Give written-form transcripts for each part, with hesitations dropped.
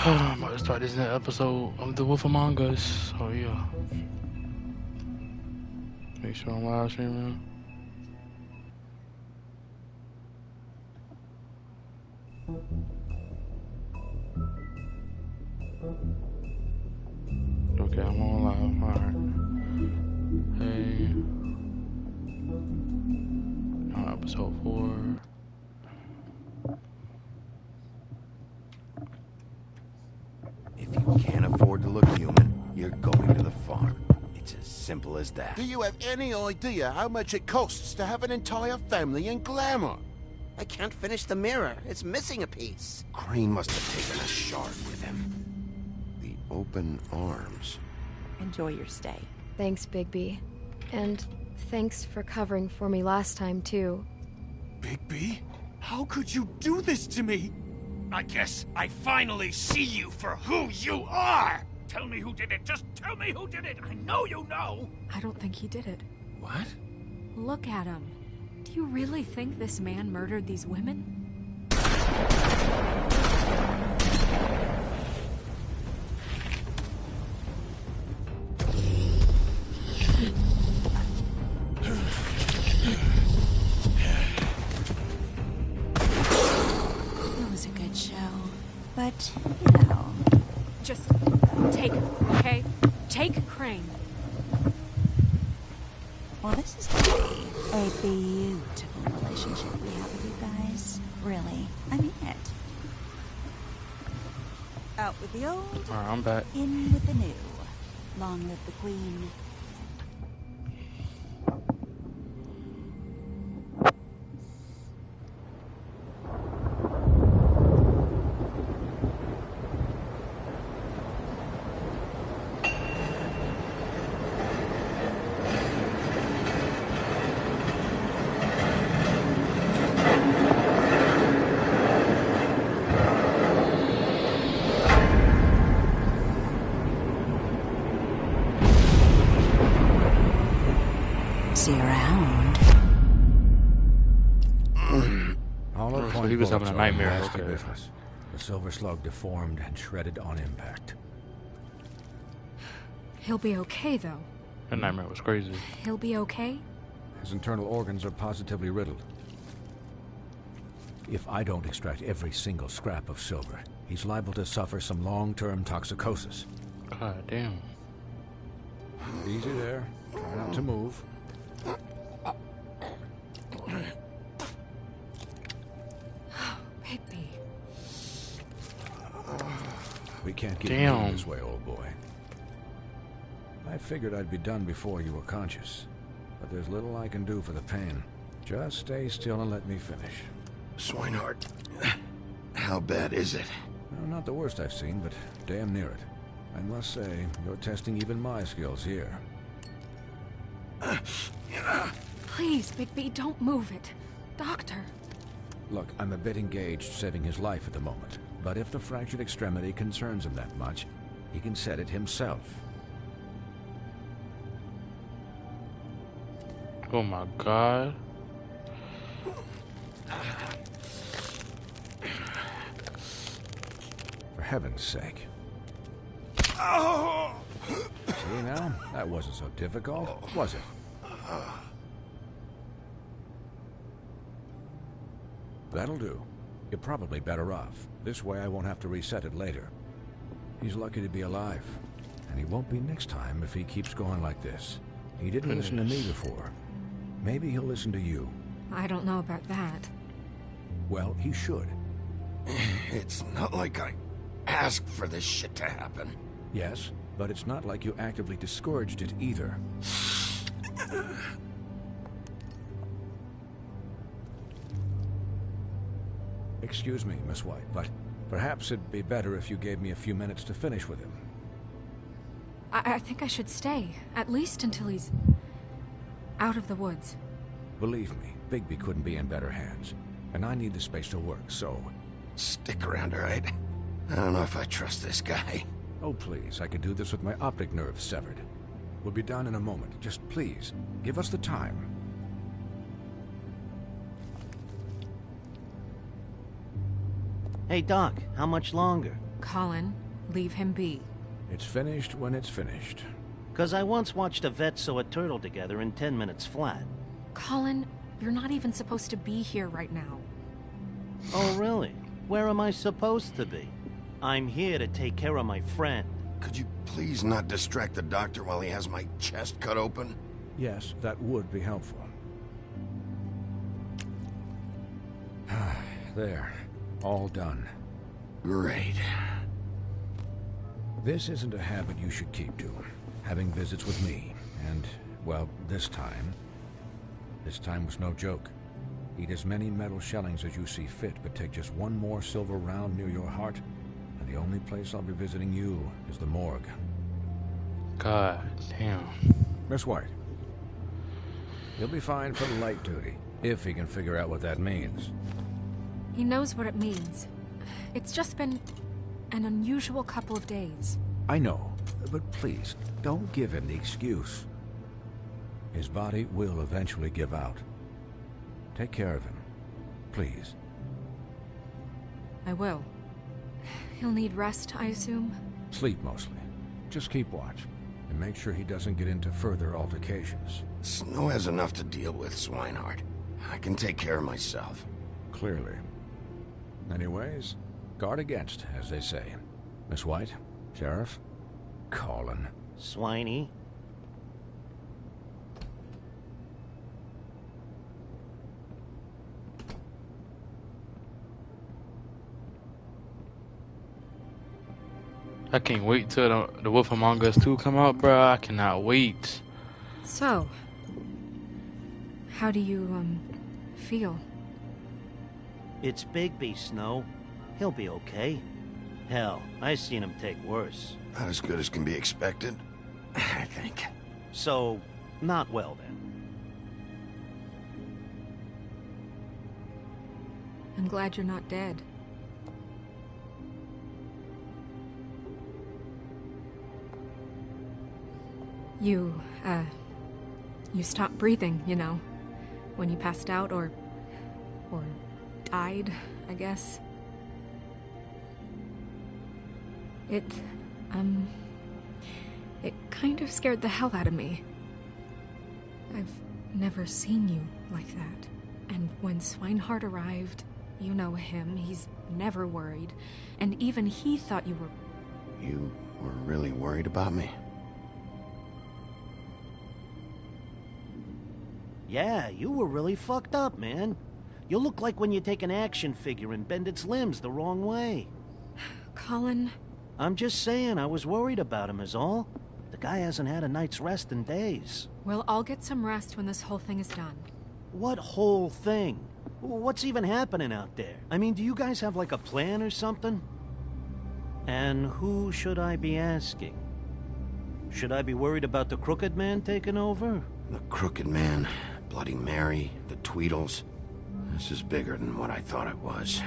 I'm about to start this next episode of The Wolf Among Us. So yeah, make sure I'm live streaming. Okay, I'm on live. Alright. Hey. Episode 4. If you can't afford to look human, you're going to the farm. It's as simple as that. Do you have any idea how much it costs to have an entire family in Glamour? I can't finish the mirror. It's missing a piece. Crane must have taken a shard with him. The open arms. Enjoy your stay. Thanks, Bigby. And thanks for covering for me last time, too. Bigby? How could you do this to me? I guess I finally see you for who you are! Tell me who did it! Just tell me who did it! I know you know! I don't think he did it. What? Look at him. Do you really think this man murdered these women? It was a good show. But, you know... Just take him, okay? Take Crane. Well, this is gonna be a beautiful relationship we have with you guys. Really. I mean it. Out with the old, Alright, I'm back. in with the new. Long live the queen. See you around. Hollow So point he was bullets having a are nightmare, nasty okay. business. The silver slug deformed and shredded on impact. He'll be okay, though. That nightmare was crazy. He'll be okay? His internal organs are positively riddled. If I don't extract every single scrap of silver, he's liable to suffer some long-term toxicosis. God damn. Easy there. Try not to move. Bigby. We can't get Damn. moving this way, old boy. I figured I'd be done before you were conscious, but there's little I can do for the pain. Just stay still and let me finish. Swinehart, how bad is it? No, not the worst I've seen, but damn near it. I must say, you're testing even my skills here. Please, Bigby, don't move it. Doctor. Look, I'm a bit engaged saving his life at the moment, but if the fractured extremity concerns him that much, he can set it himself. Oh my god. For heaven's sake. See now? That wasn't so difficult, was it? That'll do. You're probably better off. This way I won't have to reset it later. He's lucky to be alive. And he won't be next time if he keeps going like this. He didn't listen to me before. Maybe he'll listen to you. I don't know about that. Well, he should. It's not like I asked for this shit to happen. Yes, but it's not like you actively discouraged it either. Excuse me, Miss White, but perhaps it'd be better if you gave me a few minutes to finish with him. I think I should stay, at least until he's out of the woods. Believe me, Bigby couldn't be in better hands, and I need the space to work, so... Stick around, all right? I don't know if I trust this guy. Oh, please, I could do this with my optic nerve severed. We'll be done in a moment. Just please, give us the time. Hey, Doc, how much longer? Colin, leave him be. It's finished when it's finished. 'Cause I once watched a vet sew a turtle together in 10 minutes flat. Colin, you're not even supposed to be here right now. Oh, really? Where am I supposed to be? I'm here to take care of my friend. Could you please not distract the doctor while he has my chest cut open? Yes, that would be helpful. There. All done. Great. This isn't a habit you should keep to. Having visits with me. And, well, this time was no joke. Eat as many metal shellings as you see fit, but take just one more silver round near your heart, and the only place I'll be visiting you is the morgue. God damn. Miss White. He'll be fine for light duty, if he can figure out what that means. He knows what it means. It's just been an unusual couple of days. I know, but please, don't give him the excuse. His body will eventually give out. Take care of him, please. I will. He'll need rest, I assume? Sleep mostly. Just keep watch, and make sure he doesn't get into further altercations. Snow has enough to deal with, Swinehart. I can take care of myself. Clearly. Anyways, guard against, as they say. Miss White, Sheriff, Colin. Swiney. I can't wait till the Wolf Among Us 2 come out, bro. I cannot wait. So, how do you, feel? It's Bigby, Snow. He'll be okay. Hell, I seen him take worse. Not as good as can be expected, I think. So, not well then. I'm glad you're not dead. You stopped breathing, you know, when you passed out or died, I guess. It kind of scared the hell out of me. I've never seen you like that. And when Swinehart arrived, you know him, he's never worried. And even he thought you were... You were really worried about me? Yeah, you were really fucked up, man. You look like when you take an action figure and bend its limbs the wrong way. Colin... I'm just saying, I was worried about him is all. The guy hasn't had a night's rest in days. Well, I'll get some rest when this whole thing is done. What whole thing? What's even happening out there? I mean, do you guys have like a plan or something? And who should I be asking? Should I be worried about the Crooked Man taking over? The Crooked Man, Bloody Mary, the Tweedles. This is bigger than what I thought it was.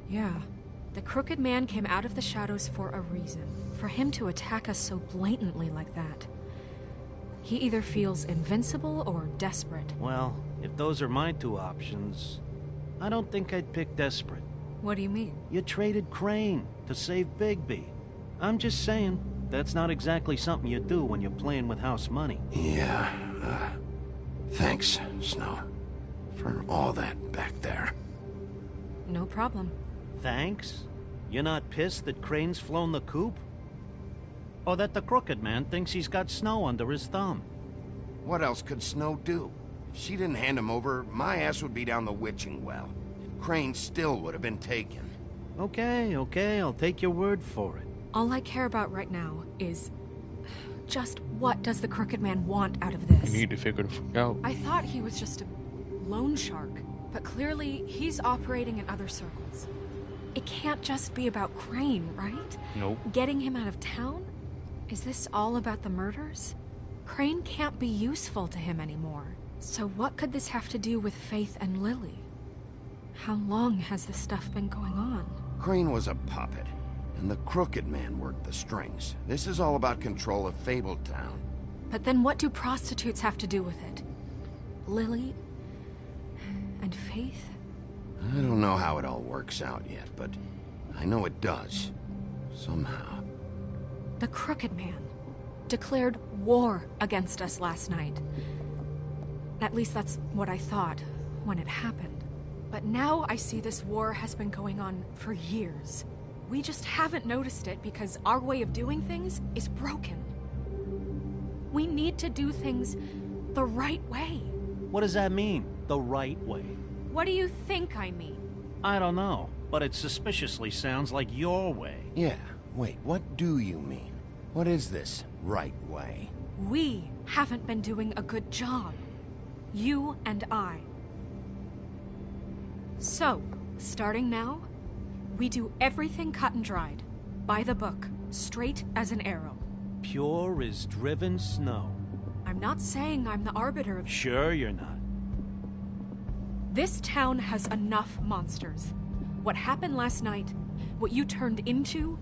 Yeah. The Crooked Man came out of the shadows for a reason. For him to attack us so blatantly like that. He either feels invincible or desperate. Well, if those are my two options, I don't think I'd pick desperate. What do you mean? You traded Crane to save Bigby. I'm just saying, that's not exactly something you do when you're playing with house money. Yeah, thanks, Snow, for all that back there. No problem. Thanks? You're not pissed that Crane's flown the coop? Or that the Crooked Man thinks he's got Snow under his thumb? What else could Snow do? If she didn't hand him over, my ass would be down the witching well. Crane still would have been taken. Okay, I'll take your word for it. All I care about right now is... just what does the Crooked Man want out of this? You need to figure the fuck out. I thought he was just a loan shark, but clearly he's operating in other circles. It can't just be about Crane, right? Nope. Getting him out of town? Is this all about the murders? Crane can't be useful to him anymore. So what could this have to do with Faith and Lily? How long has this stuff been going on? Crane was a puppet, and the Crooked Man worked the strings. This is all about control of Fabletown. But then what do prostitutes have to do with it? Lily? And Faith? I don't know how it all works out yet, but I know it does. Somehow. The Crooked Man declared war against us last night. At least that's what I thought when it happened. But now I see this war has been going on for years. We just haven't noticed it because our way of doing things is broken. We need to do things the right way. What does that mean, the right way? What do you think I mean? I don't know, but it suspiciously sounds like your way. Yeah, wait, what do you mean? What is this right way? We haven't been doing a good job. You and I. So, starting now, we do everything cut and dried. By the book, straight as an arrow. Pure as driven snow. I'm not saying I'm the arbiter of... Sure you're not. This town has enough monsters. What happened last night, what you turned into,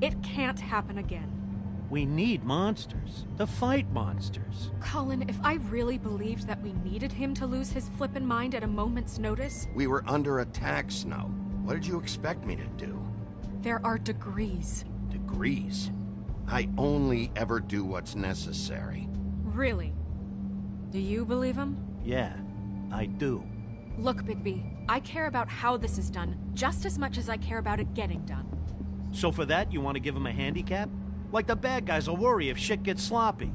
it can't happen again. We need monsters. To fight monsters. Colin, if I really believed that we needed him to lose his flippin' mind at a moment's notice... We were under attack, Snow. What did you expect me to do? There are degrees. Degrees? I only ever do what's necessary. Really? Do you believe him? Yeah, I do. Look, Bigby, I care about how this is done just as much as I care about it getting done. So for that, you want to give him a handicap? Like the bad guys will worry if shit gets sloppy.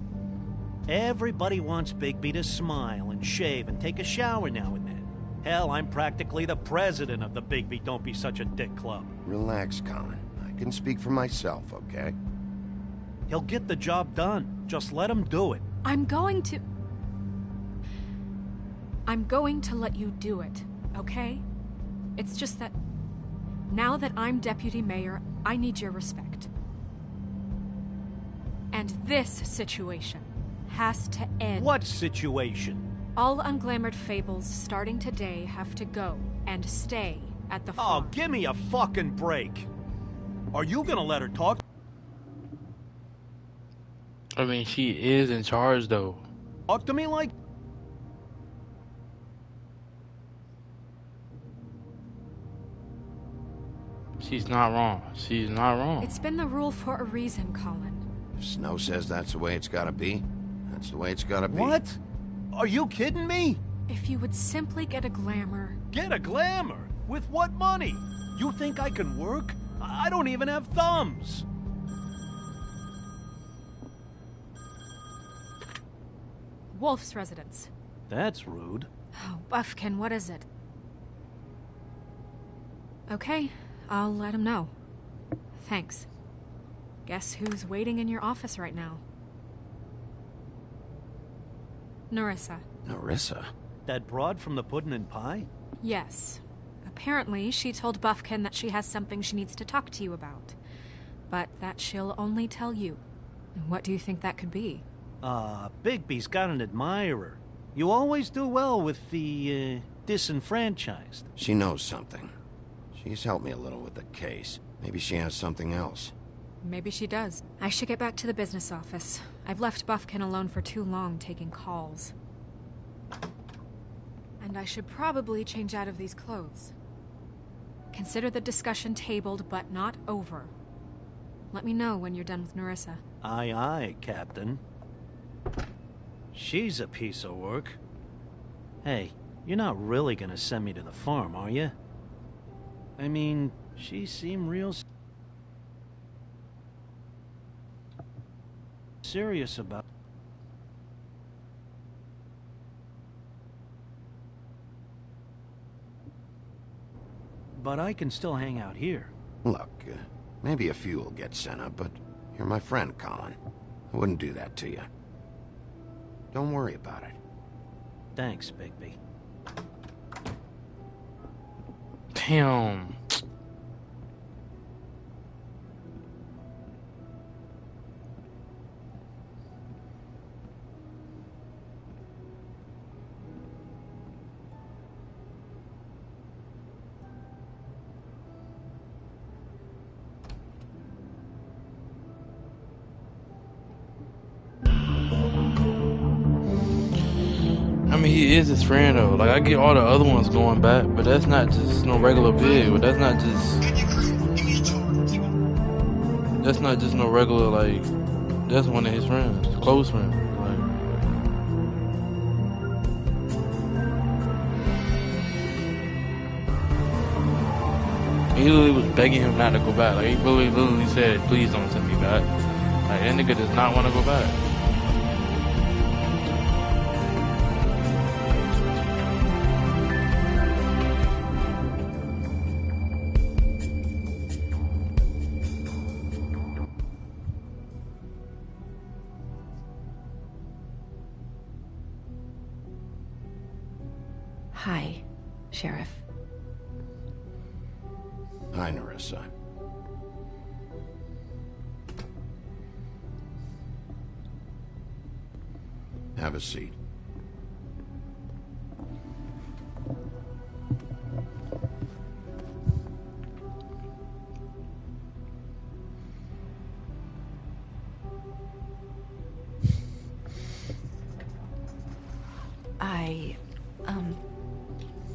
Everybody wants Bigby to smile and shave and take a shower now and then. Hell, I'm practically the president of the Bigby Don't Be Such a Dick Club. Relax, Colin. I can speak for myself, okay? He'll get the job done. Just let him do it. I'm going to let you do it, okay? It's just that now that I'm deputy mayor, I need your respect. And this situation has to end. What situation? All unglamored fables starting today have to go and stay at the farm. Oh, give me a fucking break. Are you gonna let her talk? I mean, she is in charge, though. Talk to me like... She's not wrong. She's not wrong. It's been the rule for a reason, Colin. If Snow says that's the way it's gotta be, that's the way it's gotta be. What? Are you kidding me? If you would simply get a glamour... Get a glamour? With what money? You think I can work? I don't even have thumbs. Wolf's residence. That's rude. Oh, Buffkin, what is it? Okay, I'll let him know. Thanks. Guess who's waiting in your office right now? Nerissa. Nerissa? That broad from the Puddin' and Pie? Yes. Apparently, she told Buffkin that she has something she needs to talk to you about. But that she'll only tell you. And what do you think that could be? Bigby's got an admirer. You always do well with the, disenfranchised. She knows something. She's helped me a little with the case. Maybe she has something else. Maybe she does. I should get back to the business office. I've left Buffkin alone for too long taking calls. And I should probably change out of these clothes. Consider the discussion tabled, but not over. Let me know when you're done with Nerissa. Aye, aye, Captain. She's a piece of work. Hey, you're not really gonna send me to the farm, are you? I mean, she seemed real serious about... But I can still hang out here. Look, maybe a few will get sent up, but you're my friend, Colin. I wouldn't do that to you. Don't worry about it. Thanks, Bigby. Damn. I mean, he is his friend though. Like, I get all the other ones going back, but that's not just no regular pig. But that's not just That's not just no regular, like, that's one of his friends, close friends. Like, he literally was begging him not to go back. Like, he literally said, please don't send me back. Like, that nigga does not want to go back. Hi, Sheriff. Hi, Nerissa. Have a seat.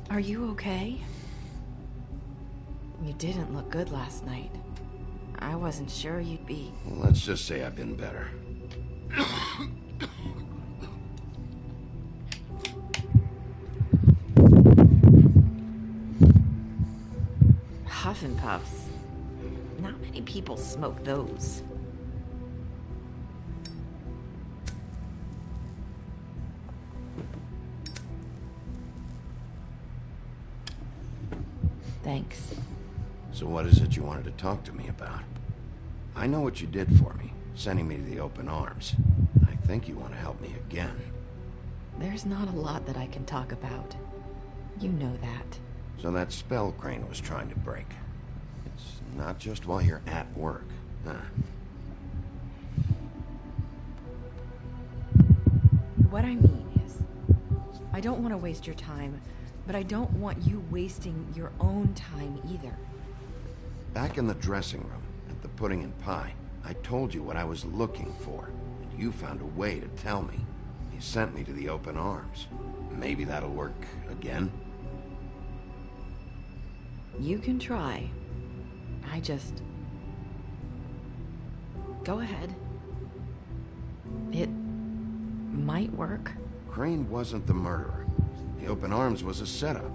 Are you okay? You didn't look good last night. I wasn't sure you'd be... Well, let's just say I've been better. Huff and puffs. Not many people smoke those. Thanks. So what is it you wanted to talk to me about? I know what you did for me, sending me to the open arms. I think you want to help me again. There's not a lot that I can talk about. You know that. So that spell Crane was trying to break. It's not just while you're at work, huh? What I mean is, I don't want to waste your time, but I don't want you wasting your own time either. Back in the dressing room, at the pudding and pie, I told you what I was looking for, and you found a way to tell me. You sent me to the open arms. Maybe that'll work again? You can try. I just... Go ahead. It might work. Crane wasn't the murderer. The open arms was a setup.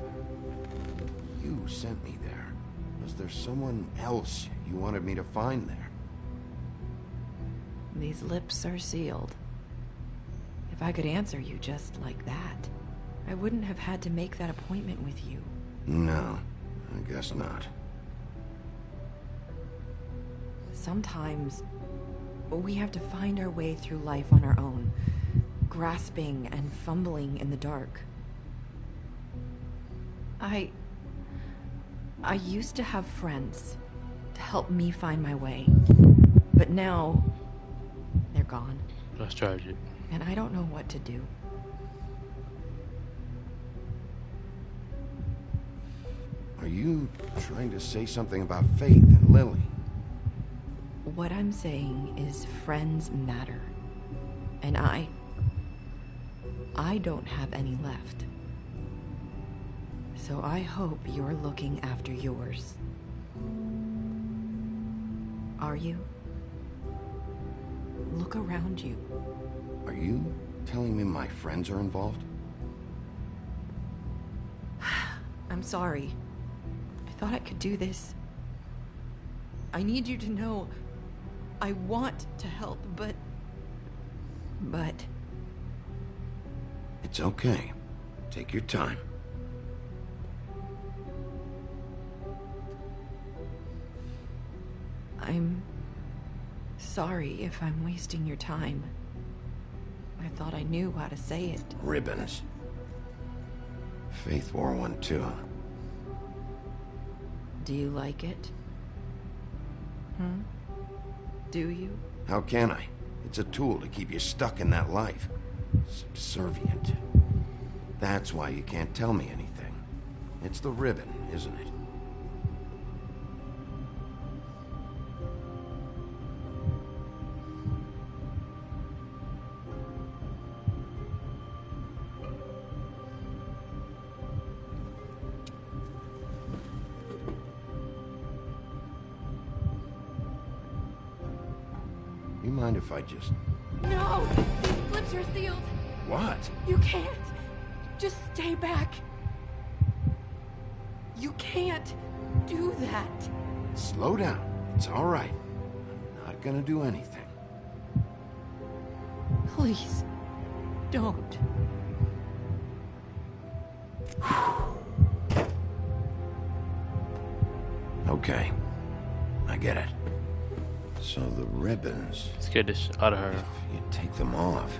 You sent me there. Was there someone else you wanted me to find there? These lips are sealed. If I could answer you just like that, I wouldn't have had to make that appointment with you. No, I guess not. Sometimes we have to find our way through life on our own, grasping and fumbling in the dark. I used to have friends to help me find my way, but now they're gone. That's tragic. And I don't know what to do. Are you trying to say something about Faith and Lily? What I'm saying is friends matter. And I don't have any left. So I hope you're looking after yours. Are you? Look around you. Are you telling me my friends are involved? I'm sorry. I thought I could do this. I need you to know I want to help, but... It's okay. Take your time. I'm sorry if I'm wasting your time. I thought I knew how to say it. Ribbons. Faith wore one too. Do you like it? Do you? How can I? It's a tool to keep you stuck in that life. Subservient. That's why you can't tell me anything. It's the ribbon, isn't it? You mind if I just... No! These flips are sealed! What? You can't! Just stay back! You can't do that! Slow down. It's all right. I'm not gonna do anything. Please, don't. Okay. I get it. So the ribbons... Let's get this out of her. If you take them off...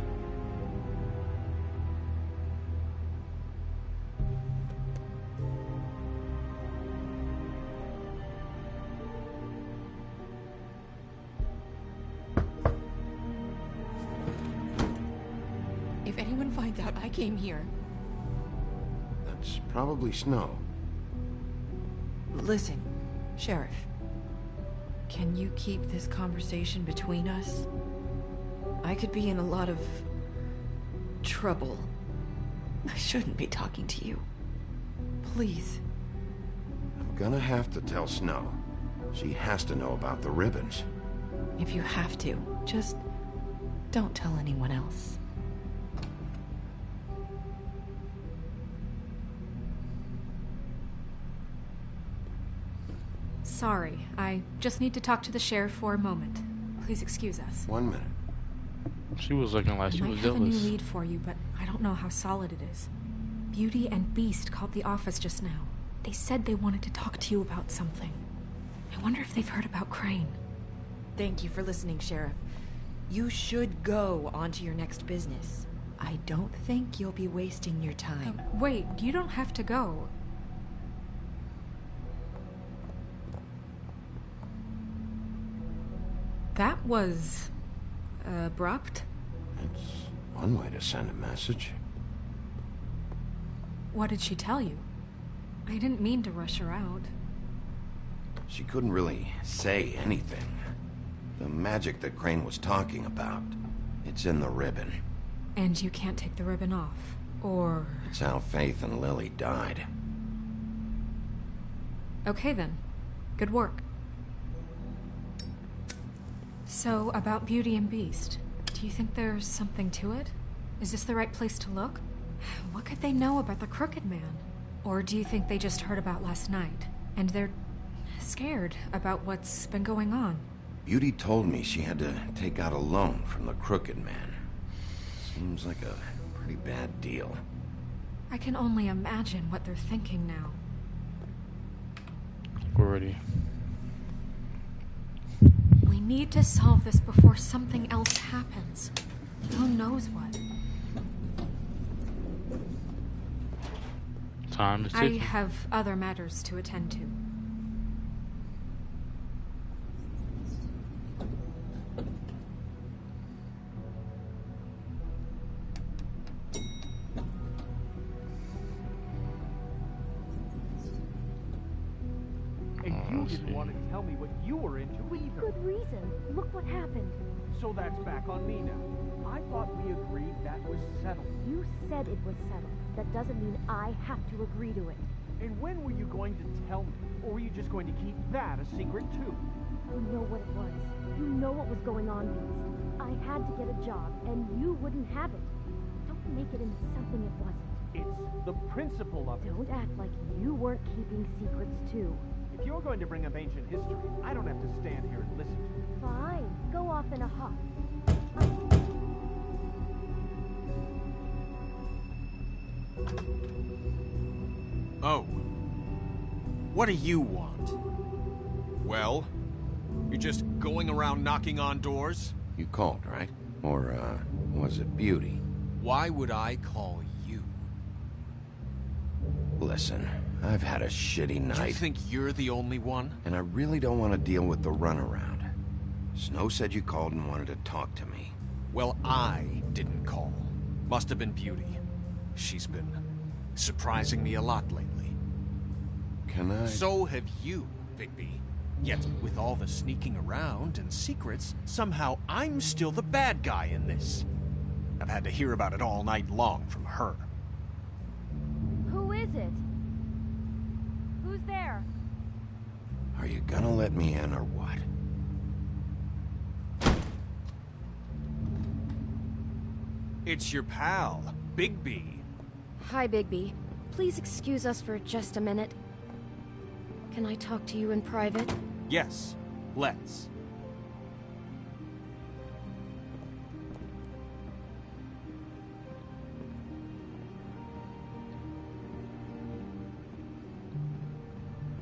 If anyone finds out I came here... That's probably Snow. Listen, Sheriff. Can you keep this conversation between us? I could be in a lot of... trouble. I shouldn't be talking to you. Please. I'm gonna have to tell Snow. She has to know about the ribbons. If you have to, just... don't tell anyone else. Sorry, I just need to talk to the sheriff for a moment. Please excuse us. 1 minute. She was looking like she I was might have a new jealous. lead for you, but I don't know how solid it is. Beauty and Beast called the office just now. They said they wanted to talk to you about something. I wonder if they've heard about Crane. Thank you for listening, Sheriff. You should go on to your next business. I don't think you'll be wasting your time. Wait, you don't have to go. That was... abrupt. It's one way to send a message. What did she tell you? I didn't mean to rush her out. She couldn't really say anything. The magic that Crane was talking about, it's in the ribbon. And you can't take the ribbon off, or... It's how Faith and Lily died. Okay then. Good work. So, about Beauty and Beast, do you think there's something to it? Is this the right place to look? What could they know about the Crooked Man? Or do you think they just heard about last night, and they're scared about what's been going on? Beauty told me she had to take out a loan from the Crooked Man. Seems like a pretty bad deal. I can only imagine what they're thinking now. Already. We need to solve this before something else happens. Who knows what? Time is I ticking. have other matters to attend to. And you didn't want to tell me what you were into either. Good reason. Look what happened. So that's back on me now. I thought we agreed that was settled. You said it was settled. That doesn't mean I have to agree to it. And when were you going to tell me? Or were you just going to keep that a secret too? You know what it was. You know what was going on, Beast. I had to get a job, and you wouldn't have it. Don't make it into something it wasn't. It's the principle of it. Don't act like you weren't keeping secrets too. If you're going to bring up ancient history, I don't have to stand here and listen to you. Fine. Go off in a huff. Oh. What do you want? Well? You're just going around knocking on doors? You called, right? Or, was it Beauty? Why would I call you? Listen, I've had a shitty night. Do you think you're the only one? And I really don't want to deal with the runaround. Snow said you called and wanted to talk to me. Well, I didn't call. Must have been Beauty. She's been surprising me a lot lately. Can I... So have you, Bigby. Yet, with all the sneaking around and secrets, somehow I'm still the bad guy in this. I've had to hear about it all night long from her. Who is it? Who's there? Are you gonna let me in or what? It's your pal, Bigby. Hi, Bigby. Please excuse us for just a minute. Can I talk to you in private? Yes, let's.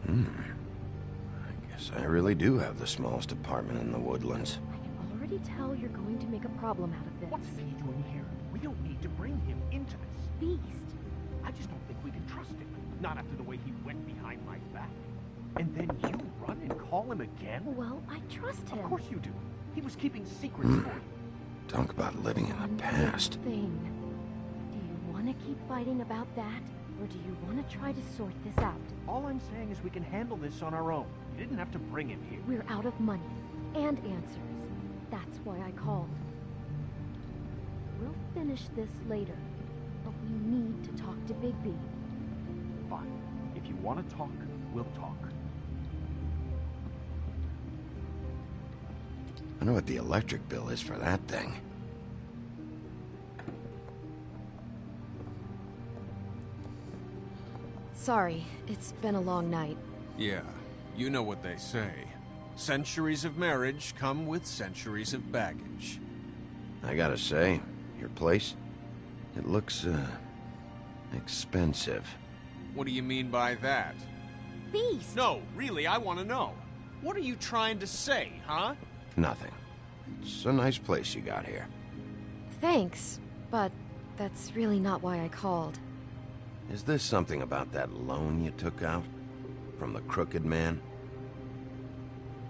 I guess I really do have the smallest apartment in the Woodlands. I can already tell you're going to make a problem out of this. What's he doing here? We don't need to bring him into this. Beast. I just don't think we can trust him. Not after the way he went behind my back. And then you run and call him again? Well, I trust him. Of course you do. He was keeping secrets for you. Talk about living in the past. Thing. Do you want to keep fighting about that? Or do you want to try to sort this out? All I'm saying is we can handle this on our own. You didn't have to bring him here. We're out of money. And answers. That's why I called. We'll finish this later. But we need to talk to Bigby. Fine. If you want to talk, we'll talk. I know what the electric bill is for that thing. Sorry, it's been a long night. Yeah, you know what they say. Centuries of marriage come with centuries of baggage. I gotta say, your place, it looks, expensive. What do you mean by that? Beast! No, really, I want to know. What are you trying to say, huh? Nothing. It's a nice place you got here. Thanks, but that's really not why I called. Is this something about that loan you took out? From the Crooked Man?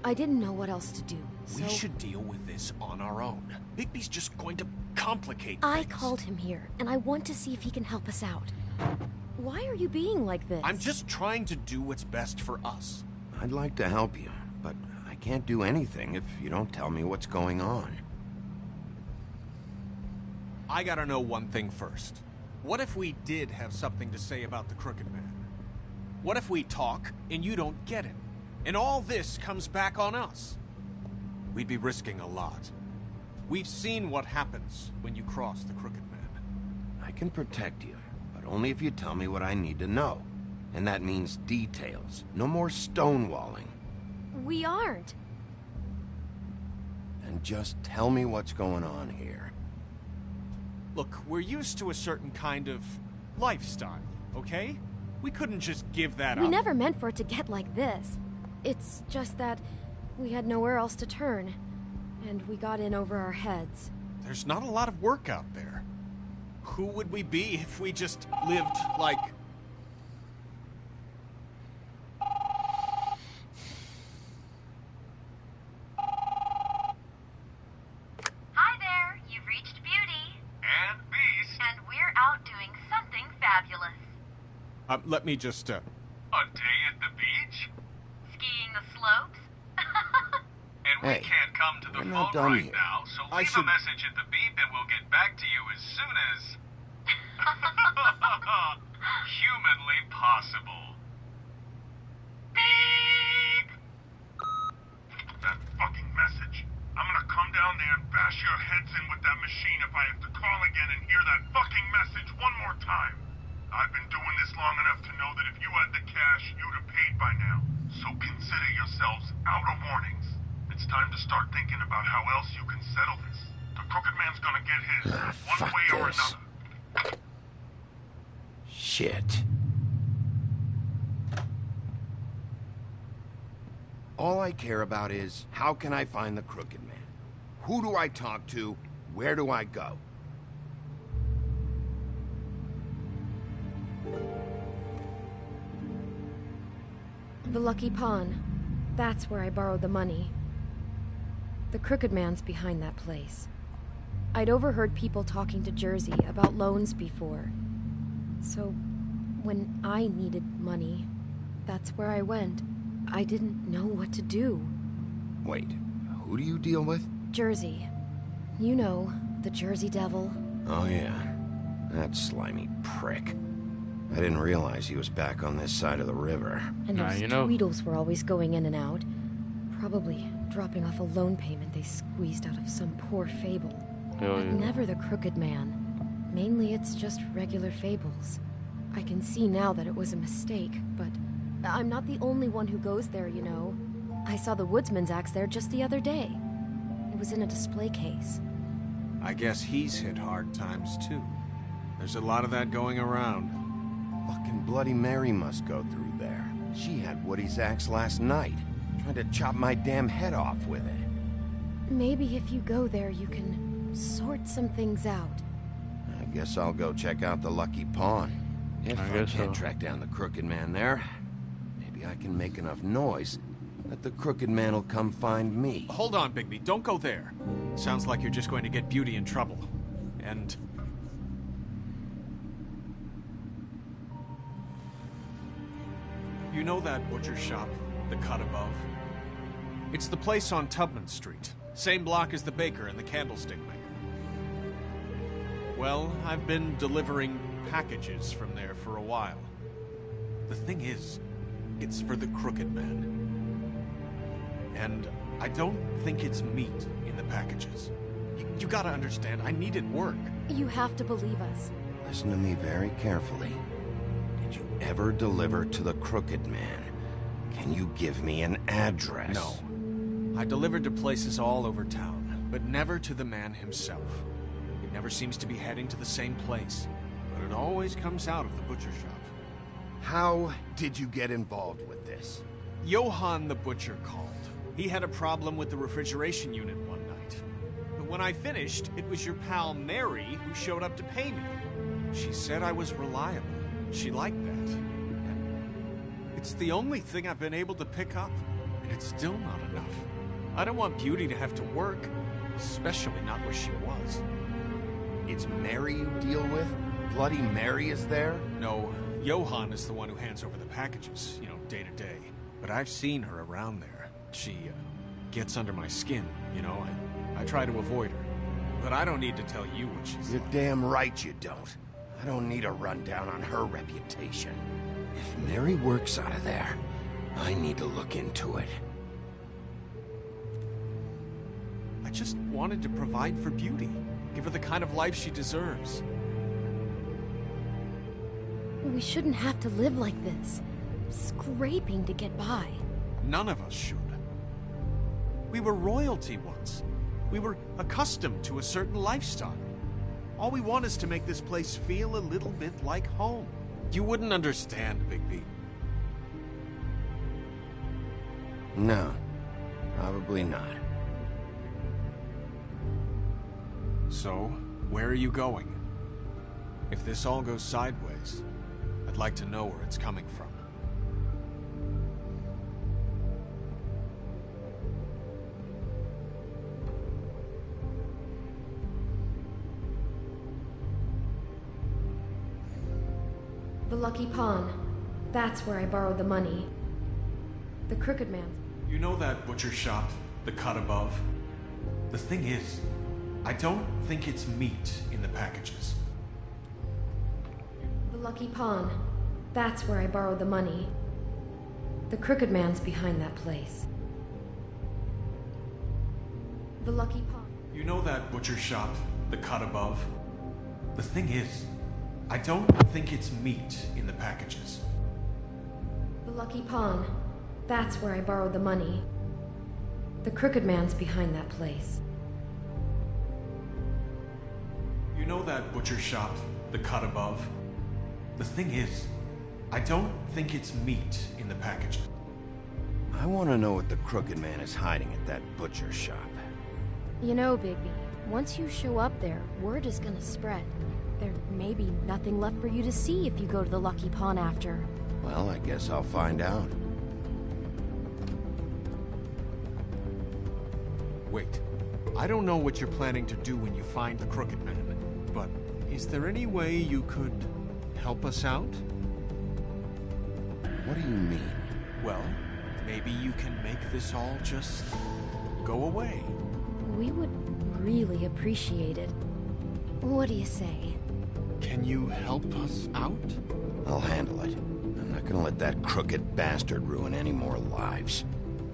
I didn't know what else to do, so... We should deal with this on our own. Bigby's just going to complicate I things. called him here, and I want to see if he can help us out. Why are you being like this? I'm just trying to do what's best for us. I'd like to help you, but I can't do anything if you don't tell me what's going on. I gotta know one thing first. What if we did have something to say about the Crooked Man? What if we talk and you don't get it? And all this comes back on us? We'd be risking a lot. We've seen what happens when you cross the Crooked Man. I can protect you, but only if you tell me what I need to know. And that means details. No more stonewalling. We aren't. And just tell me what's going on here. Look, we're used to a certain kind of lifestyle, okay? We couldn't just give that up. We never meant for it to get like this. It's just that we had nowhere else to turn, and we got in over our heads. There's not a lot of work out there. Who would we be if we just lived like... Hi there, you've reached Beauty. And Beast. And we're out doing something fabulous. let me just, A day at the beach? Skiing the slopes? And we Hey, can't come to the we're not phone done right yet. now, so I leave should- a message at the beep and we'll get back to you as soon as... humanly possible. Beep! That fucking message. I'm gonna come down there and bash your heads in with that machine if I have to call again and hear that fucking message one more time. I've been doing this long enough to know that if you had the cash, you'd have paid by now. So consider yourselves out of warnings. It's time to start thinking about how else you can settle this. The Crooked Man's gonna get his, one fuck way or this. another. Shit. All I care about is, how can I find the Crooked Man? Who do I talk to? Where do I go? The Lucky Pawn. That's where I borrowed the money. The Crooked Man's behind that place. I'd overheard people talking to Jersey about loans before. So, when I needed money, that's where I went. I didn't know what to do. Wait, who do you deal with? Jersey. You know, the Jersey Devil. Oh yeah, that slimy prick. I didn't realize he was back on this side of the river. And those Tweedles were always going in and out. Probably dropping off a loan payment they squeezed out of some poor fable. but never the Crooked Man. Mainly it's just regular fables. I can see now that it was a mistake, but I'm not the only one who goes there, you know. I saw the woodsman's axe there just the other day. It was in a display case. I guess he's hit hard times too. There's a lot of that going around. Fucking Bloody Mary must go through there. She had Woody's axe last night, trying to chop my damn head off with it. Maybe if you go there, you can sort some things out. I guess I'll go check out the Lucky Pawn. If I can't track down the Crooked Man there, maybe I can make enough noise that the Crooked Man will come find me. Hold on, Bigby. Don't go there. Sounds like you're just going to get Beauty in trouble. And... you know that butcher shop, the cut above? It's the place on Tubman Street. Same block as the baker and the candlestick maker. Well, I've been delivering packages from there for a while. The thing is, it's for the Crooked Man. And I don't think it's meat in the packages. You gotta understand, I needed work. You have to believe us. Listen to me very carefully. Did you ever deliver to the Crooked Man? Can you give me an address? No. I delivered to places all over town, but never to the man himself. It never seems to be heading to the same place, but it always comes out of the butcher shop. How did you get involved with this? Johann the butcher called. He had a problem with the refrigeration unit one night. But when I finished, it was your pal Mary who showed up to pay me. She said I was reliable. She liked that. And it's the only thing I've been able to pick up, and it's still not enough. I don't want Beauty to have to work, especially not where she was. It's Mary you deal with? Bloody Mary is there? No, Johann is the one who hands over the packages, you know, day to day. But I've seen her around there. She, gets under my skin, you know. I try to avoid her. But I don't need to tell you what she's You're like. damn right you don't. I don't need a rundown on her reputation. If Mary works out of there, I need to look into it. I just wanted to provide for Beauty. Give her the kind of life she deserves. We shouldn't have to live like this, scraping to get by. None of us should. We were royalty once. We were accustomed to a certain lifestyle. All we want is to make this place feel a little bit like home. You wouldn't understand, Bigby. No, probably not. So, where are you going? If this all goes sideways, I'd like to know where it's coming from. The Lucky Pawn. That's where I borrowed the money. The Crooked Man's. You know that butcher shop, the cut above? The thing is, I don't think it's meat in the packages. The Lucky Pawn. That's where I borrowed the money. The Crooked Man's behind that place. The Lucky Pawn. You know that butcher shop, the cut above? The thing is, I don't think it's meat in the packages. The Lucky Pawn. That's where I borrowed the money. The Crooked Man's behind that place. You know that butcher shop, the cut above? The thing is, I don't think it's meat in the packages. I want to know what the Crooked Man is hiding at that butcher shop. You know, Bigby, once you show up there, word is gonna spread. There may be nothing left for you to see if you go to the Lucky Pawn after. Well, I guess I'll find out. Wait, I don't know what you're planning to do when you find the Crooked Man, but is there any way you could help us out? What do you mean? Well, maybe you can make this all just go away. We would really appreciate it. What do you say? Can you help us out? I'll handle it. I'm not gonna let that crooked bastard ruin any more lives.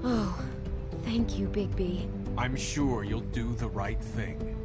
Oh, thank you, Bigby. I'm sure you'll do the right thing.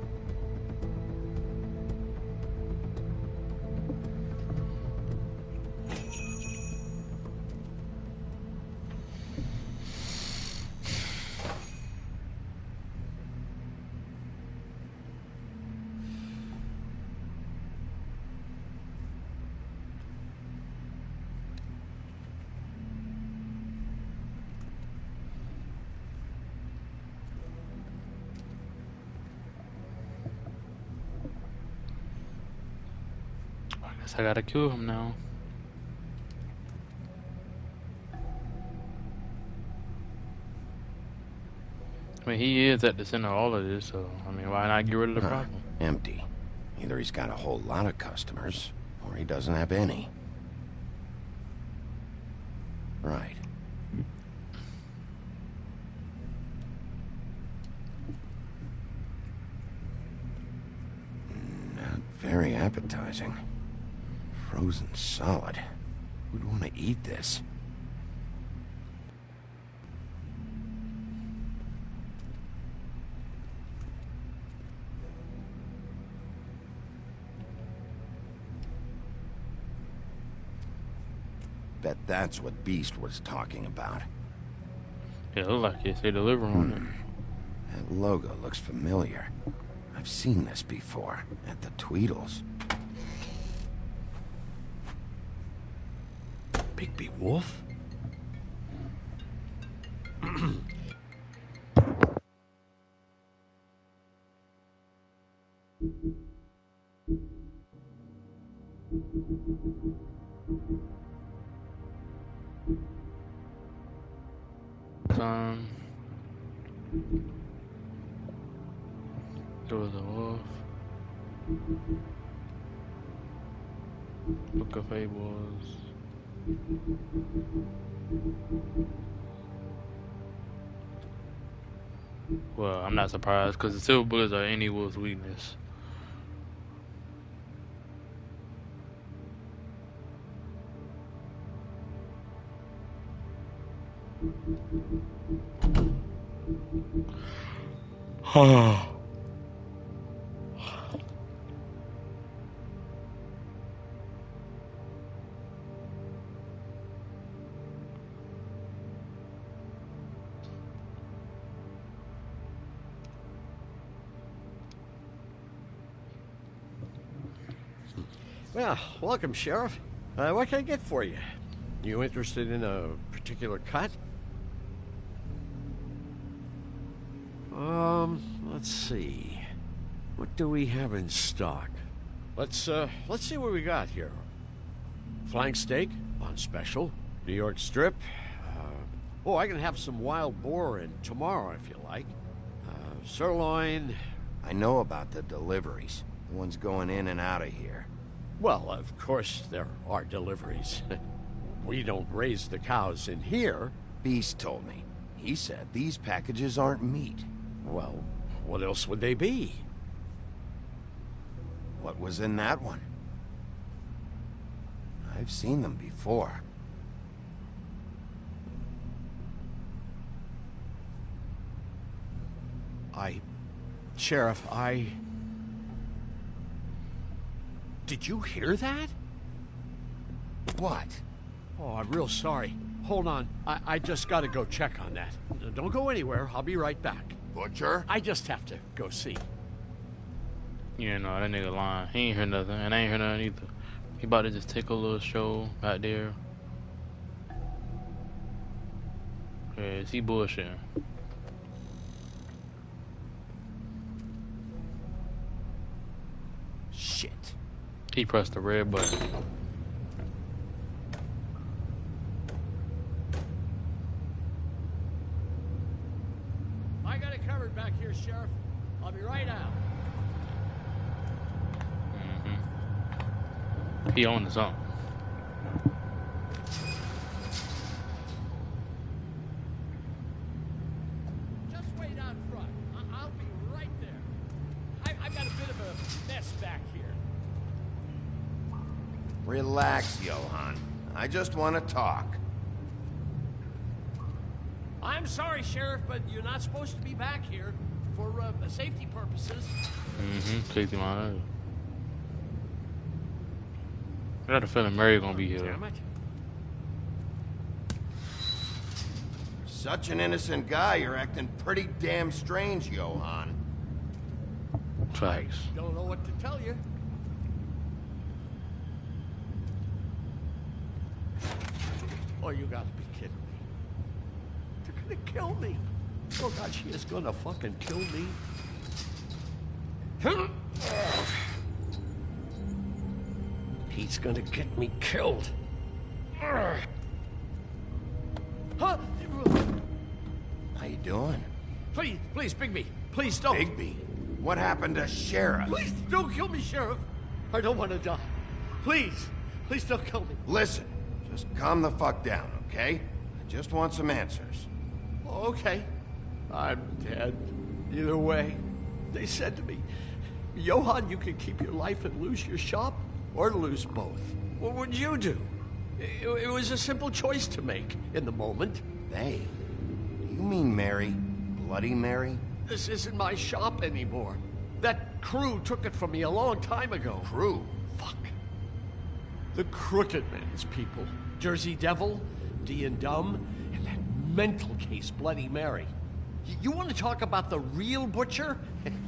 Guess I gotta kill him now. I mean, he is at the center of all of this, so, I mean, why not get rid of the problem? Empty. Either he's got a whole lot of customers, or he doesn't have any. Right. Not very appetizing. Frozen solid. Who'd want to eat this? Bet that's what Beast was talking about. Yeah, it looks like it's a deliver on it. That logo looks familiar. I've seen this before, at the Tweedles. Bigby Wolf? There was a wolf. Book of Fables. Well, I'm not surprised because the silver bullets are any wolf's weakness. Well, welcome, Sheriff. What can I get for you? You interested in a particular cut? Let's see. What do we have in stock? Let's see what we got here. Flank steak on special. New York strip. Oh, I can have some wild boar in tomorrow if you like. Sirloin. I know about the deliveries. The ones going in and out of here. Well, of course there are deliveries. We don't raise the cows in here. Beast told me. He said these packages aren't meat. Well, what else would they be? What was in that one? I've seen them before. Sheriff, Did you hear that? What? Oh, I'm real sorry. Hold on. I just gotta go check on that. Don't go anywhere. I'll be right back. Butcher? I just have to go see. Yeah, no, that nigga lying. He ain't heard nothing, and I ain't heard nothing either. He about to just take a little show out there. Yeah, is he bullshitting? Shit. He pressed the red button. I got it covered back here, Sheriff. I'll be right out. He owns something. Just wait out front. I'll be right there. I've got a bit of a mess back here. Relax, Johan. I just want to talk. I'm sorry, Sheriff, but you're not supposed to be back here for safety purposes. Safety monitor. I got a feeling Mary's gonna be here. Damn it. Such an innocent guy, you're acting pretty damn strange, Johan. Facts. Don't know what to tell you. Oh, you gotta be kidding me. They're gonna kill me. Oh, God, she is gonna fucking kill me. Pete, He's gonna get me killed. Huh? How you doing? Please, Bigby. Please don't. Bigby? What happened to Sheriff? Please don't kill me, Sheriff. I don't want to die. Please don't kill me. Listen, just calm the fuck down, okay? I just want some answers. Okay. I'm dead. Either way. They said to me, Johann, you can keep your life and lose your shop, or lose both. What would you do? It was a simple choice to make in the moment. They? Do you mean Mary? Bloody Mary? This isn't my shop anymore. That crew took it from me a long time ago. Crew? Fuck. The Crooked Man's people. Jersey Devil, D and Dumb, and that mental case, Bloody Mary. You want to talk about the real butcher?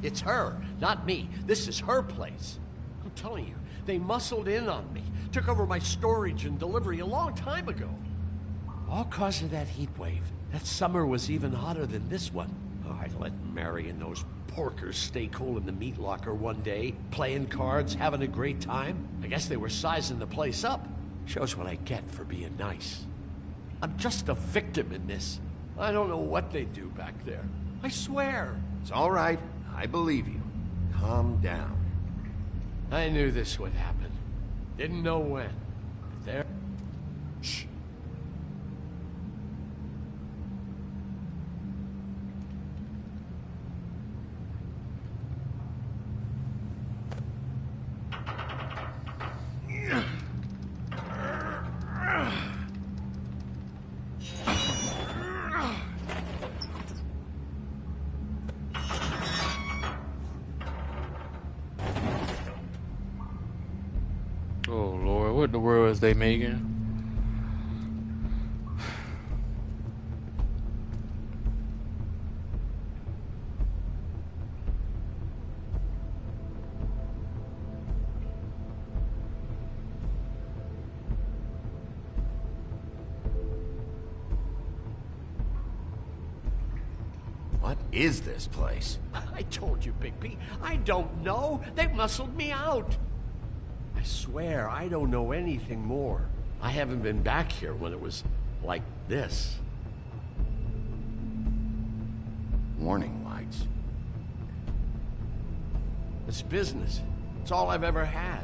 It's her, not me. This is her place. I'm telling you, they muscled in on me, took over my storage and delivery a long time ago. All cause of that heat wave. That summer was even hotter than this one. Oh, I let Mary and those porkers stay cool in the meat locker one day, playing cards, having a great time. I guess they were sizing the place up. Shows what I get for being nice. I'm just a victim in this. I don't know what they do back there. I swear. It's all right. I believe you. Calm down. I knew this would happen. Didn't know when. But there... Shh. Oh Lord, what in the world is they making? What is this place? I told you, Bigby. I don't know. They muscled me out. I swear, I don't know anything more. I haven't been back here when it was like this. Warning lights. It's business. It's all I've ever had.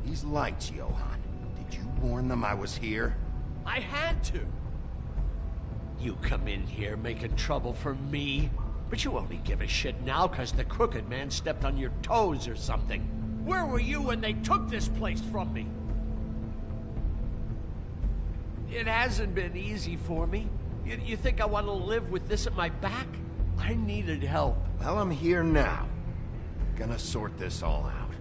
These lights, Johann. Did you warn them I was here? I had to. You come in here making trouble for me, but you only give a shit now because the Crooked Man stepped on your toes or something. Where were you when they took this place from me? It hasn't been easy for me. You think I want to live with this at my back? I needed help. Well, I'm here now. Gonna sort this all out.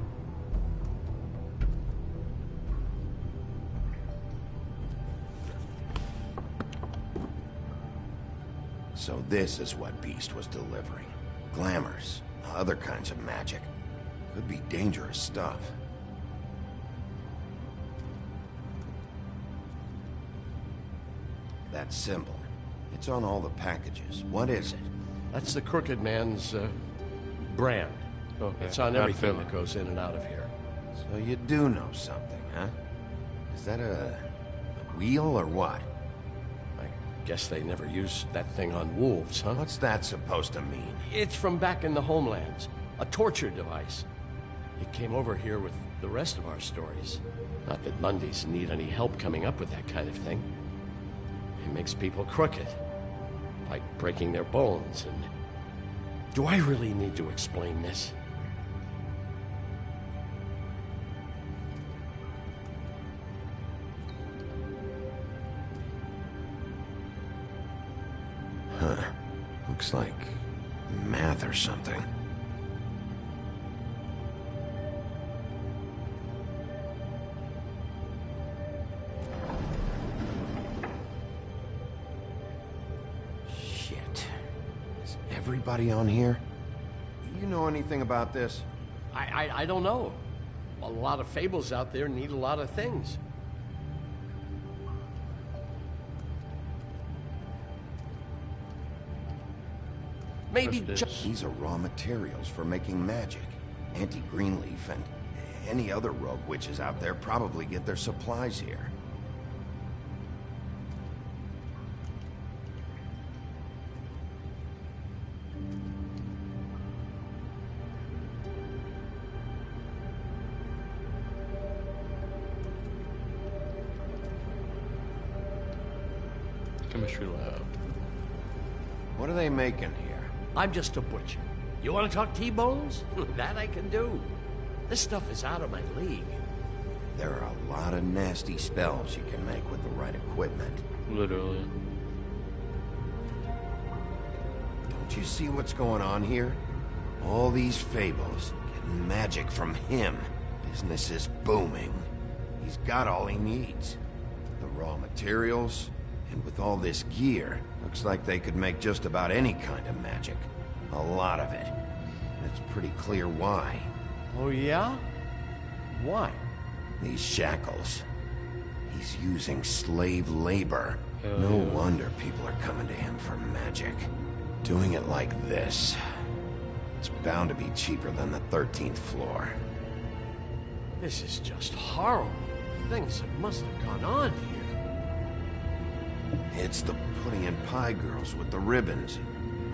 So this is what Beast was delivering. Glamours, other kinds of magic. Could be dangerous stuff. That symbol. It's on all the packages. What is it? That's the Crooked Man's, brand. Okay, It's on not everything feeling. that goes in and out of here. So you do know something, huh? Is that a wheel or what? I guess they never used that thing on wolves, huh? What's that supposed to mean? It's from back in the homelands. A torture device. It came over here with the rest of our stories. Not that Mundies need any help coming up with that kind of thing. It makes people crooked. Like breaking their bones and... Do I really need to explain this? Huh. Looks like math or something. Shit. Is everybody on here? Do you know anything about this? I don't know. A lot of fables out there need a lot of things. Maybe just... These are raw materials for making magic. Anti-Greenleaf and Any other rogue witches out there probably get their supplies here. Chemistry lab. What are they making here? I'm just a butcher. You want to talk T-bones? That I can do. This stuff is out of my league. There are a lot of nasty spells you can make with the right equipment. Literally. Don't you see what's going on here? All these fables getting magic from him. Business is booming. He's got all he needs. The raw materials, and with all this gear, looks like they could make just about any kind of magic. A lot of it. And it's pretty clear why. Oh, yeah? Why? These shackles. He's using slave labor. No wonder people are coming to him for magic. Doing it like this. It's bound to be cheaper than the 13th floor. This is just horrible. Things that must have gone on here. It's the pudding and pie girls with the ribbons.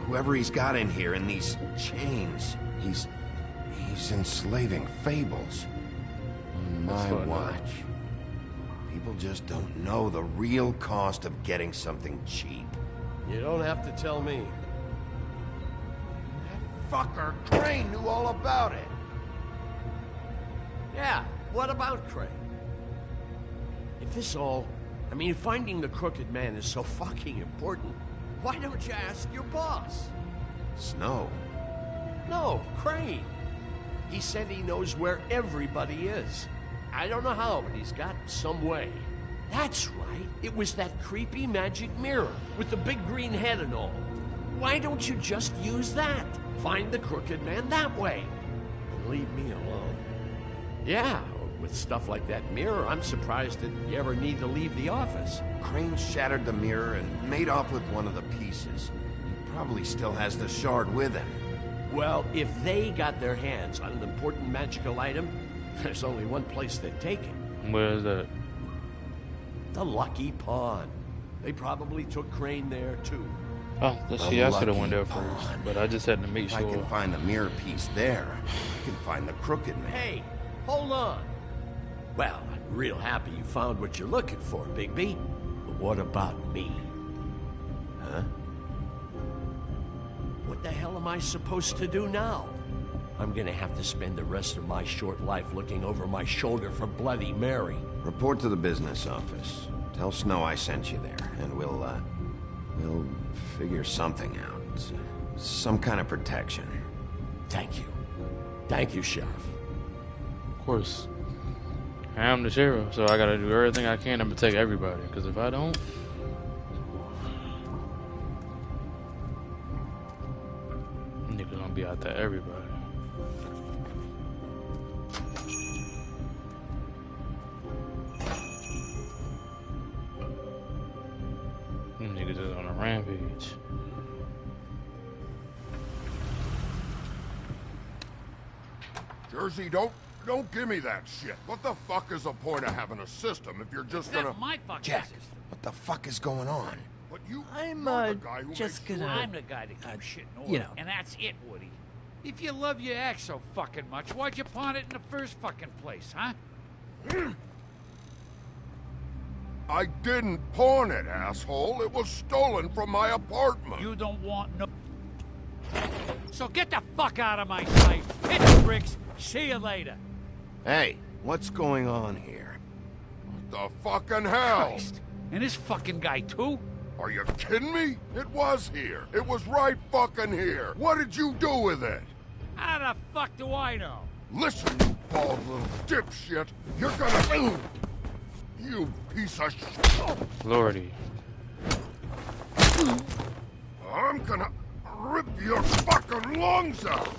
Whoever he's got in here in these chains. He's enslaving fables. On my watch. People just don't know the real cost of getting something cheap. You don't have to tell me. That fucker Crane knew all about it. Yeah, what about Crane? If this all... I mean, finding the Crooked Man is so fucking important, why don't you ask your boss? Snow? No, Crane. He said he knows where everybody is. I don't know how, but he's got some way. That's right. It was that creepy magic mirror with the big green head and all. Why don't you just use that? Find the Crooked Man that way. And leave me alone. Yeah, with stuff like that mirror, I'm surprised that you ever need to leave the office. Crane shattered the mirror and made off with one of the pieces. He probably still has the shard with him. Well, if they got their hands on an important magical item, there's only one place they'd take it. Where is that? The Lucky Pawn. They probably took Crane there, too. Oh, let's see, I should have went there first, but I just had to make sure. If I can find the mirror piece there, I can find the Crooked Man. Hey, hold on. Well, I'm real happy you found what you're looking for, Bigby. But what about me? Huh? What the hell am I supposed to do now? I'm gonna have to spend the rest of my short life looking over my shoulder for Bloody Mary. Report to the business office. Tell Snow I sent you there, and we'll figure something out. Some kind of protection. Thank you. Thank you, Sheriff. Of course. I am the sheriff, so I gotta do everything I can to protect everybody, because if I don't... niggas gonna be out there, everybody. Niggas is on a rampage. Jersey, don't give me that shit. What the fuck is the point of having a system if you're just gonna... That's my fucking Jack, system. what the fuck is going on? But you... I'm, you're the guy who just makes gonna... sure- I'm the guy that keeps shit in order. you know. And that's it, Woody. If you love your ex so fucking much, why'd you pawn it in the first fucking place, huh? I didn't pawn it, asshole. It was stolen from my apartment. You don't want no... So get the fuck out of my sight. Hit the bricks. See you later. Hey, what's going on here? What the fucking hell? Christ. And this fucking guy, too? Are you kidding me? It was here. It was right fucking here. What did you do with it? How the fuck do I know? Listen, you bald little dipshit. You're gonna... You piece of shit. Lordy. I'm gonna rip your fucking lungs out.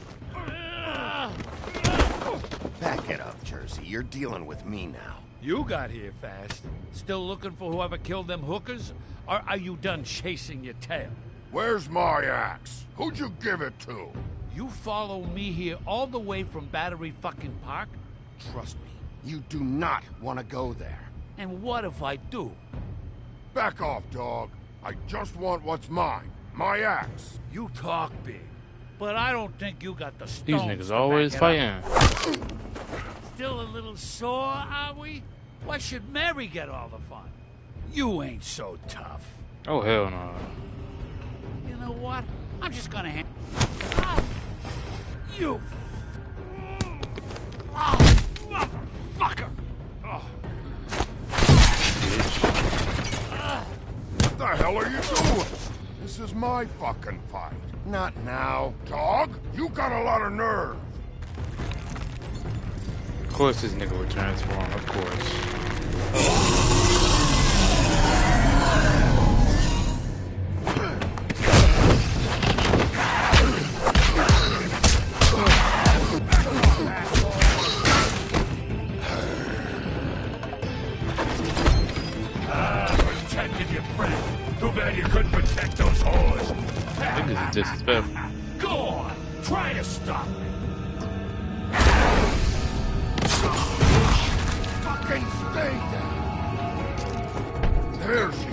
Back it up, Jersey. You're dealing with me now. You got here fast. Still looking for whoever killed them hookers? Or are you done chasing your tail? Where's my axe? Who'd you give it to? You follow me here all the way from Battery fucking Park? trust me. You do not want to go there. And what if I do? Back off, dog. I just want what's mine. My axe. You talk big, but I don't think you got the stones. These niggas to always back fighting. it up. Still a little sore, are we? Why should Mary get all the fun? You ain't so tough. Oh, hell no. You know what? I'm just gonna hand... You... Oh, motherfucker! Oh. What the hell are you doing? This is my fucking fight. Not now. Dog, you got a lot of nerve. Of course this nigga would transform, of course. Protected your friend. Too bad you couldn't protect those whores. I think this is disrespectful. Go on, try to stop me. Fucking stay down. There she is.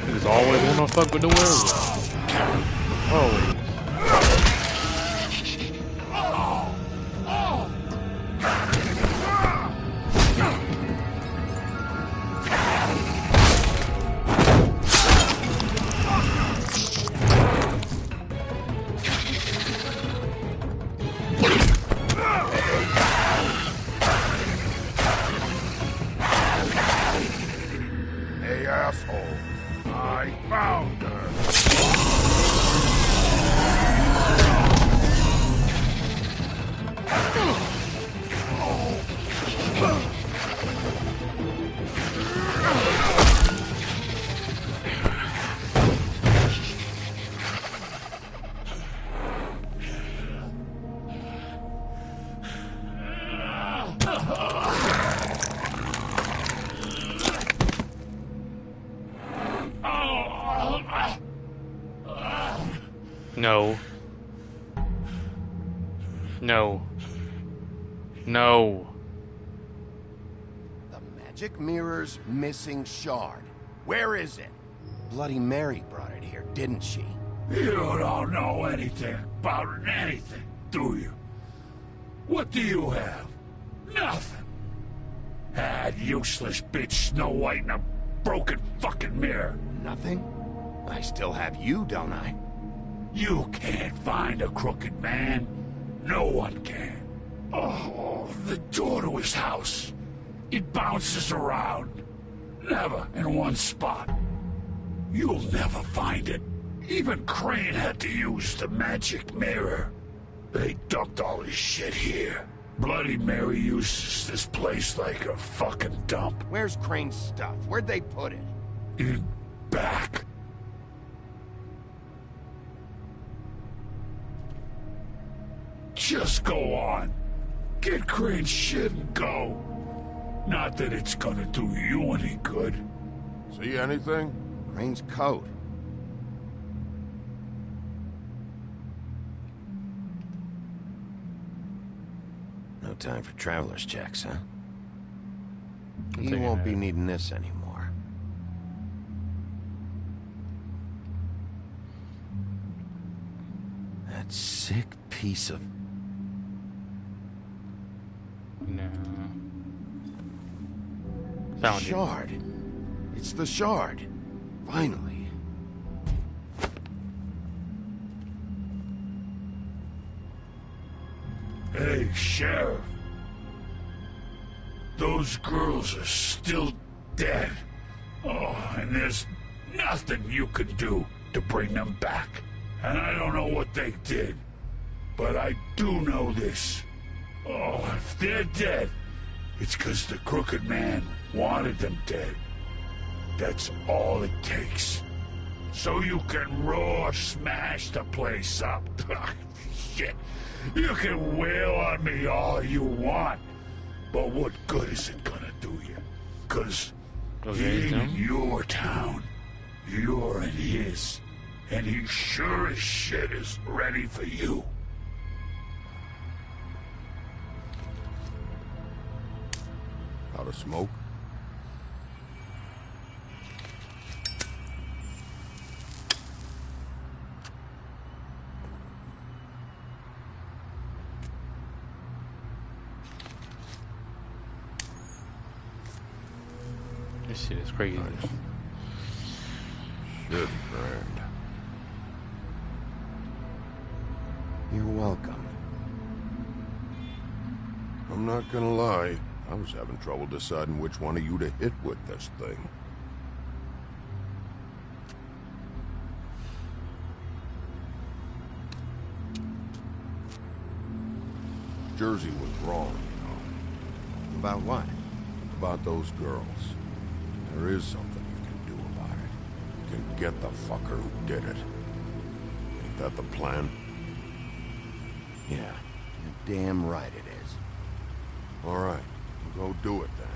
Niggas always wanna fuck with the werewolf. Always. Hey, assholes. I found her. No. No. No. The magic mirror's missing shard. Where is it? Bloody Mary brought it here, didn't she? You don't know anything about anything, do you? What do you have? Nothing. That useless bitch Snow White and a broken fucking mirror. Nothing? I still have you, don't I? You can't find a crooked man. No one can. Oh, the door to his house. It bounces around. Never in one spot. You'll never find it. Even Crane had to use the magic mirror. They dumped all his shit here. Bloody Mary uses this place like a fucking dump. Where's Crane's stuff? Where'd they put it? In back. Just go on. Get Crane's shit and go. Not that it's gonna do you any good. See anything? Crane's coat. No time for traveler's checks, huh? You won't be needing this anymore. That sick piece of... No. Found it. Shard. It's the shard. Finally. Hey, Sheriff. Those girls are still dead. Oh, and there's nothing you can do to bring them back. And I don't know what they did, but I do know this. Oh, if they're dead, It's 'cause the Crooked Man wanted them dead. That's all it takes. So you can raw smash the place up. Shit. You can wail on me all you want. But what good is it gonna do you? 'Cause he ain't in your town. You're in his. And he sure as shit is ready for you. Out of smoke? This shit is crazy. Nice. Shit, Brand. You're welcome. I'm not gonna lie. I was having trouble deciding which one of you to hit with this thing. Jersey was wrong, you know. About what? About those girls. There is something you can do about it. You can get the fucker who did it. Ain't that the plan? Yeah, you're damn right it is. All right, we'll go do it then.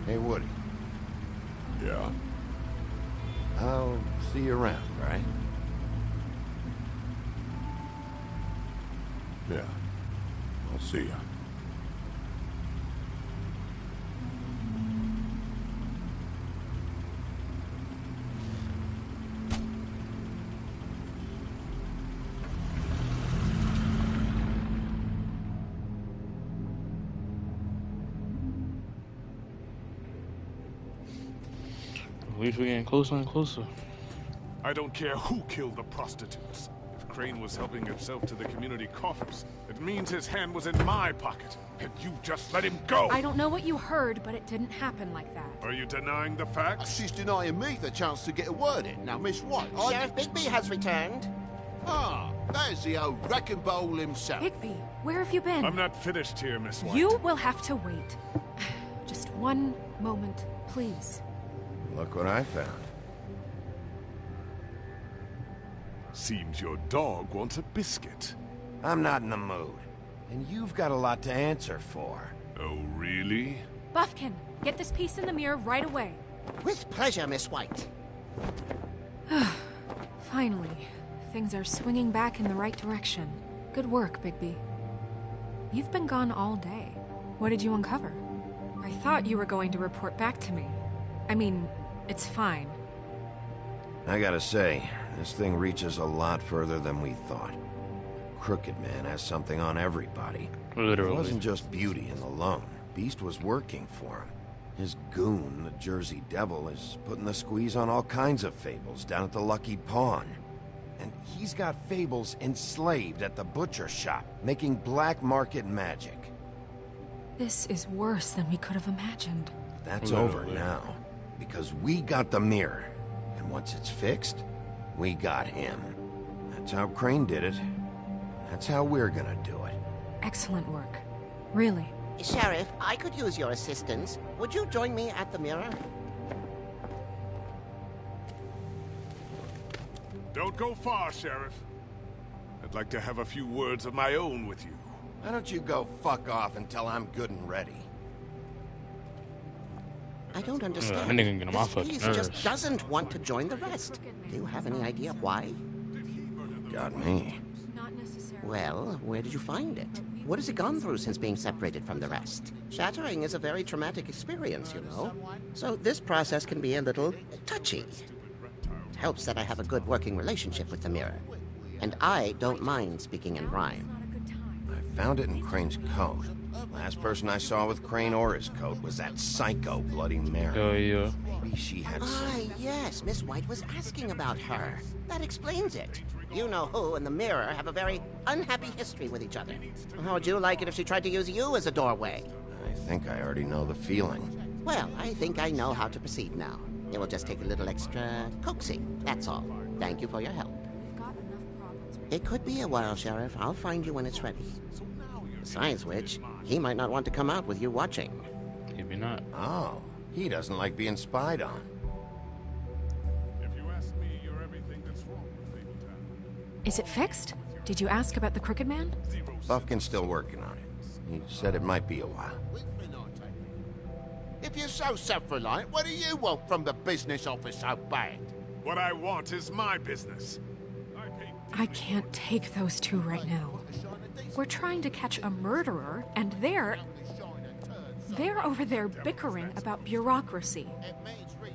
Hey, Woody. Yeah? I'll see you around, right? Yeah. I'll see you. At least we're getting closer and closer. I don't care who killed the prostitutes. If Crane was helping himself to the community coffers, it means his hand was in my pocket, and you just let him go! I don't know what you heard, but it didn't happen like that. Are you denying the facts? She's denying me the chance to get a word in. Now, Miss White, Sheriff Bigby has returned. Ah, there's the old wrecking bowl himself. Bigby, where have you been? I'm not finished here, Miss White. You will have to wait. Just one moment, please. Look what I found. Seems your dog wants a biscuit. I'm not in the mood. And you've got a lot to answer for. Oh, really? Buffkin, get this piece in the mirror right away. With pleasure, Miss White. Finally, things are swinging back in the right direction. Good work, Bigby. You've been gone all day. What did you uncover? I thought you were going to report back to me. I mean, it's fine. I gotta say, this thing reaches a lot further than we thought. Crooked Man has something on everybody. Literally. It wasn't just Beauty and the Lone. Beast was working for him. His goon, the Jersey Devil, is putting the squeeze on all kinds of Fables down at the Lucky Pawn. And he's got Fables enslaved at the butcher shop, making black market magic. This is worse than we could have imagined. That's over now, because we got the mirror. And once it's fixed, we got him. That's how Crane did it. That's how we're gonna do it. Excellent work. Really. Sheriff, I could use your assistance. Would you join me at the mirror? Don't go far, Sheriff. I'd like to have a few words of my own with you. Why don't you go fuck off until I'm good and ready? I don't understand. that nigga get on my This fucking piece nerves. just doesn't want to join the rest. Do you have any idea why? Got me. Well, where did you find it? What has it gone through since being separated from the rest? Shattering is a very traumatic experience, you know. So this process can be a little touchy. It helps that I have a good working relationship with the mirror. And I don't mind speaking in rhyme. I found it in Crane's coat. Last person I saw with Crane or his coat was that psycho Bloody Mary. Oh, yeah. Maybe she had some... Yes, Miss White was asking about her. That explains it. You know who and the mirror have a very unhappy history with each other. How would you like it if she tried to use you as a doorway? I think I already know the feeling. Well, I think I know how to proceed now. It will just take a little extra coaxing, that's all. Thank you for your help. It could be a while, Sheriff. I'll find you when it's ready. Besides which, he might not want to come out with you watching. Maybe not. Oh, he doesn't like being spied on. Is it fixed? Did you ask about the Crooked Man? Buffkin's still working on it. He said it might be a while. If you're so self-reliant, what do you want from the business office so bad? What I want is my business. I can't take those two right now. We're trying to catch a murderer, and they're over there bickering about bureaucracy.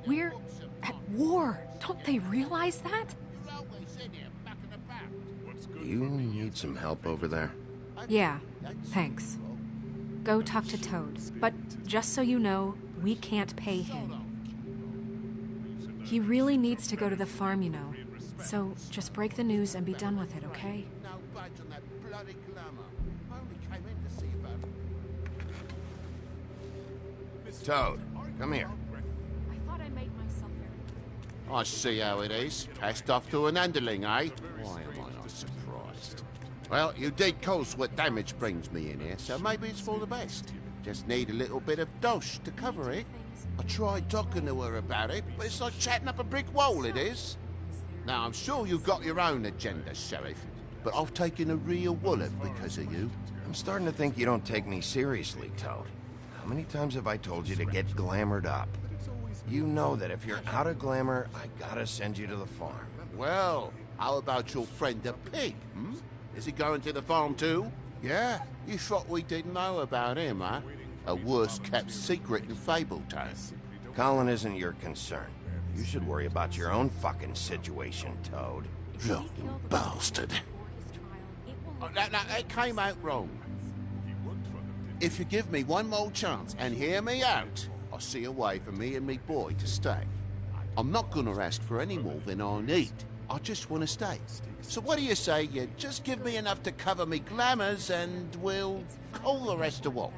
We're at war. Don't they realize that? You need some help over there? Yeah, thanks. Go talk to Toad. But just so you know, we can't pay him. He really needs to go to the farm, you know. So just break the news and be done with it, okay? Toad, come here. I thought I made myself very... I see how it is. Passed off to an underling, eh? Why am I not surprised? Well, you did cause what damage brings me in here, so maybe it's for the best. Just need a little bit of dosh to cover it. I tried talking to her about it, but it's like chatting up a brick wall, it is. Now, I'm sure you've got your own agenda, Sheriff, but I've taken a real wallet because of you. I'm starting to think you don't take me seriously, Toad. How many times have I told you to get glamored up? You know that if you're out of glamour, I gotta send you to the farm. Well, how about your friend the pig, hmm? Is he going to the farm too? Yeah? You thought we didn't know about him, huh? A worse-kept secret in Fabletown. Colin isn't your concern. You should worry about your own fucking situation, Toad. You bastard. Oh, no, it came out wrong. If you give me one more chance and hear me out, I'll see a way for me and me boy to stay. I'm not gonna ask for any more than I need. I just want to stay. So what do you say you just give me enough to cover me glamours and we'll call the rest a wash?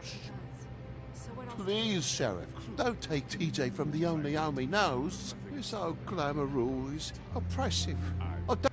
Please, Sheriff, don't take TJ from the only home he knows. This old glamour rule is oppressive. I don't...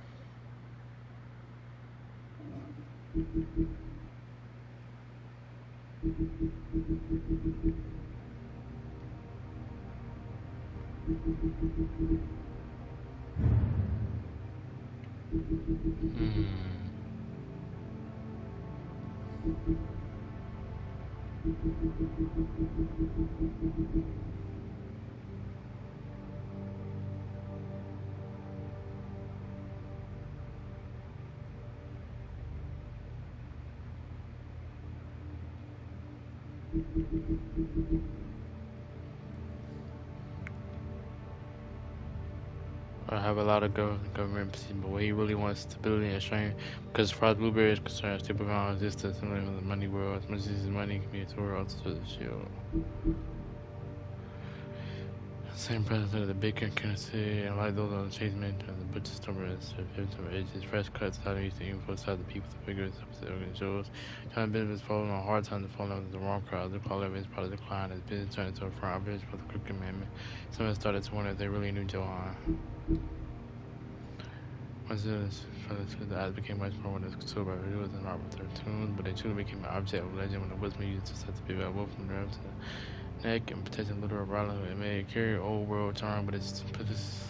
I have a lot of government position, but what he really wants is stability and strength. Because as far as Blueberry is concerned, stable ground existence and living in the money world. As much as his money can be a tour also to the shield. Same president of the Baker Kennedy, and like those on the chase men, the butcher stomach and edges, fresh cuts, how they used to even outside the people to figure this up to shows. Trying to business falling on hard times to fall under the wrong crowd. The call of his part of the decline as business turned into a front village for the Crooked Man. Someone started to wonder if they really knew Johan. Once the eyes became much more when it was consumed by videos and art with their tunes, but they truly became an object of legend when the wisdom used to set the people at wolf from the to the neck and protecting literal violence. It may carry old world charm, but its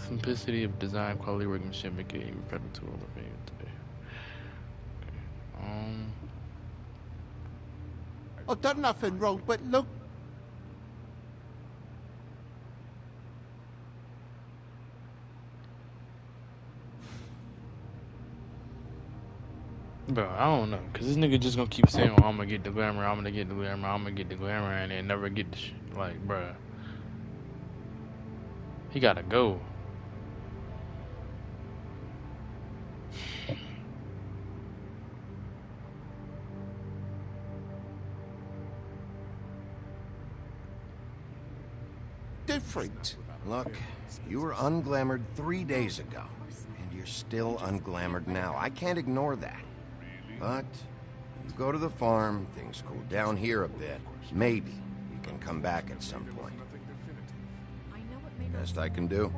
simplicity of design, quality workmanship, make it even better to what made it today. Okay. I've done nothing wrong, but look. Bro, I don't know, cause this nigga just gonna keep saying, "Oh, I'm gonna get the glamour, I'm gonna get the glamour, I'm gonna get the glamour," and then never get the shit. Like, bruh, he gotta go. Different. Look, you were unglamored 3 days ago. You're still unglamored now. I can't ignore that. But you go to the farm, things cool down here a bit. Maybe you can come back at some point. Best I can do.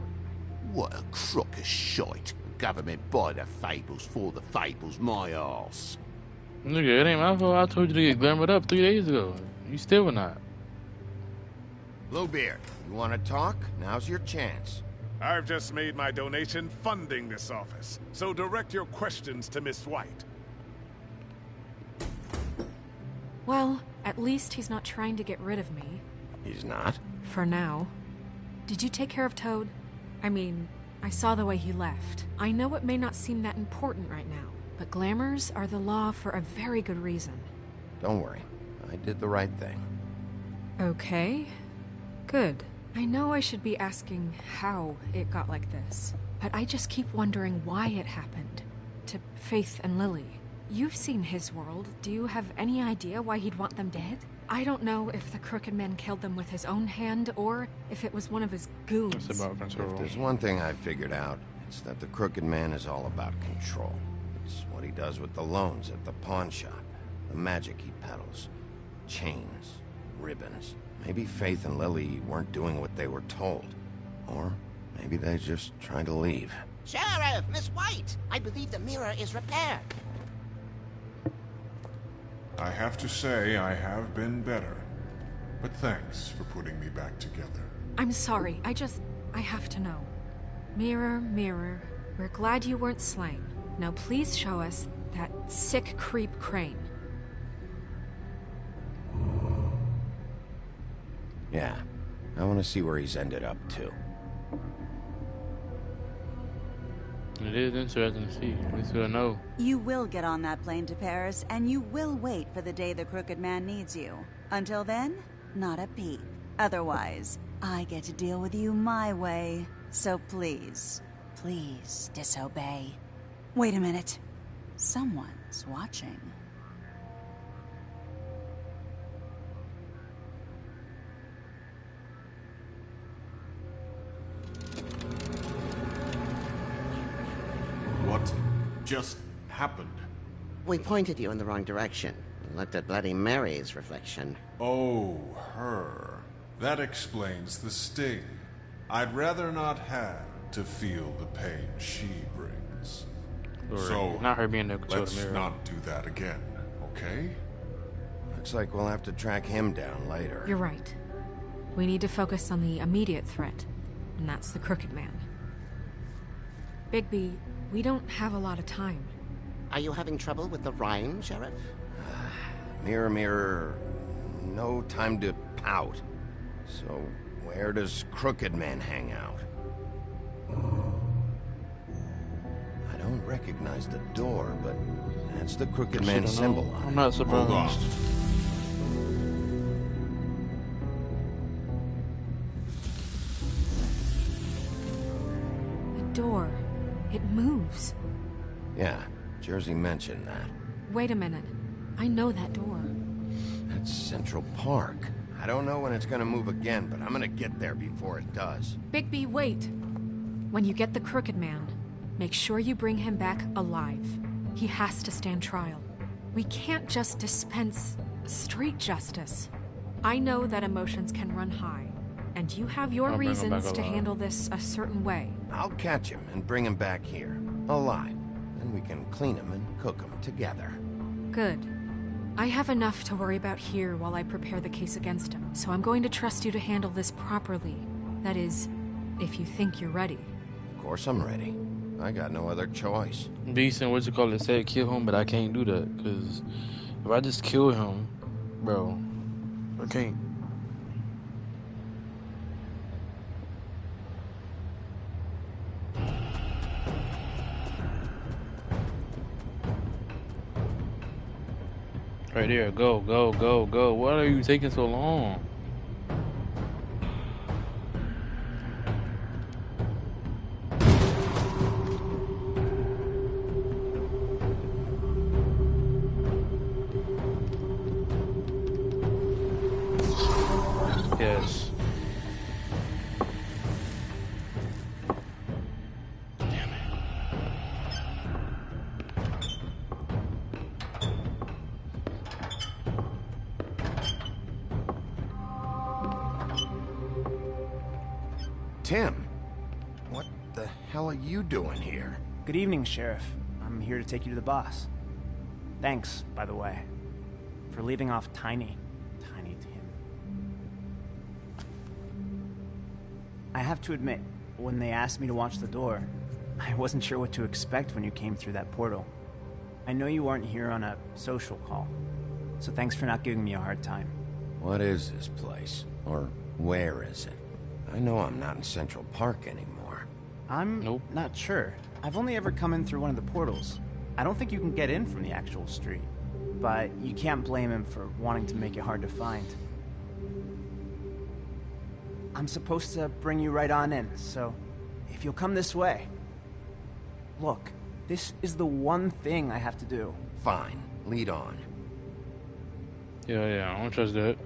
What a crock of shite. Government by the fables, for the fables, my arse. Nigga, it ain't my fault. I told you to get glamoured up 3 days ago. You still not. Bluebeard, you want to talk? Now's your chance. I've just made my donation funding this office, so direct your questions to Miss White. Well, at least he's not trying to get rid of me. He's not? For now. Did you take care of Toad? I mean, I saw the way he left. I know it may not seem that important right now, but glamours are the law for a very good reason. Don't worry. I did the right thing. Okay. Good. I know I should be asking how it got like this, but I just keep wondering why it happened. To Faith and Lily. You've seen his world. Do you have any idea why he'd want them dead? I don't know if the Crooked Man killed them with his own hand, or if it was one of his goons. If there's one thing I've figured out, it's that the Crooked Man is all about control. It's what he does with the loans at the pawn shop, the magic he peddles, chains, ribbons. Maybe Faith and Lily weren't doing what they were told. Or maybe they're just trying to leave. Sheriff, Miss White! I believe the mirror is repaired. I have to say I have been better. But thanks for putting me back together. I'm sorry, I have to know. Mirror, mirror, we're glad you weren't slain. Now please show us that sick creep Crane. Yeah, I want to see where he's ended up, too. It is interesting to see. At least we'll know. You will get on that plane to Paris, and you will wait for the day the Crooked Man needs you. Until then, not a peep. Otherwise, I get to deal with you my way. So please, please disobey. Wait a minute. Someone's watching. What just happened? We pointed you in the wrong direction. Looked at Bloody Mary's reflection. Oh, her. That explains the sting. I'd rather not have to feel the pain she brings. So, not her being let's not do that again, okay? Looks like we'll have to track him down later. You're right. We need to focus on the immediate threat, and that's the Crooked Man. Bigby, we don't have a lot of time. Are you having trouble with the rhyme, Sheriff? Mirror, mirror, no time to pout. So, where does Crooked Man hang out? I don't recognize the door, but that's the Crooked Man symbol on it. I'm not surprised. Hold on. The door. It moves. Yeah, Jersey mentioned that. Wait a minute. I know that door. That's Central Park. I don't know when it's gonna move again, but I'm gonna get there before it does. Bigby, wait. When you get the Crooked Man, make sure you bring him back alive. He has to stand trial. We can't just dispense street justice. I know that emotions can run high, and you have your reasons to handle this a certain way. I'll catch him and bring him back here, alive. Then we can clean him and cook him together. Good. I have enough to worry about here while I prepare the case against him, so I'm going to trust you to handle this properly. That is, if you think you're ready. Of course I'm ready. I got no other choice. Decent, what you call it, said kill him, but I can't do that, because if I just kill him, bro, I can't. Right there, go, go, go, go. Why are you taking so long? Yes. Tim, what the hell are you doing here? Good evening, Sheriff. I'm here to take you to the boss. Thanks, by the way, for leaving off Tiny Tim. I have to admit, when they asked me to watch the door, I wasn't sure what to expect when you came through that portal. I know you aren't here on a social call, so thanks for not giving me a hard time. What is this place? Or where is it? I know I'm not in Central Park anymore. I'm not sure. I've only ever come in through one of the portals. I don't think you can get in from the actual street. But you can't blame him for wanting to make it hard to find. I'm supposed to bring you right on in, so if you'll come this way. Look, this is the one thing I have to do. Fine, lead on. Yeah, I don't trust that.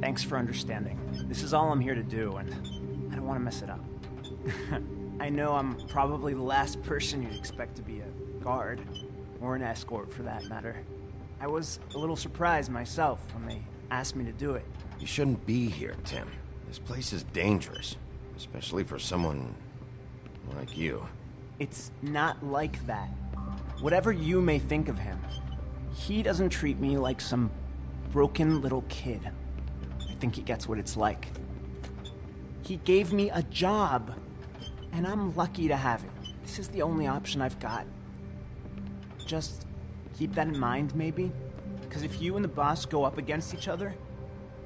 Thanks for understanding. This is all I'm here to do, and I don't want to mess it up. I know I'm probably the last person you'd expect to be a guard, or an escort for that matter. I was a little surprised myself when they asked me to do it. You shouldn't be here, Tim. This place is dangerous, especially for someone like you. It's not like that. Whatever you may think of him, he doesn't treat me like some broken little kid. I think he gets what it's like. He gave me a job, and I'm lucky to have it. This is the only option I've got. Just keep that in mind, maybe? Because if you and the boss go up against each other,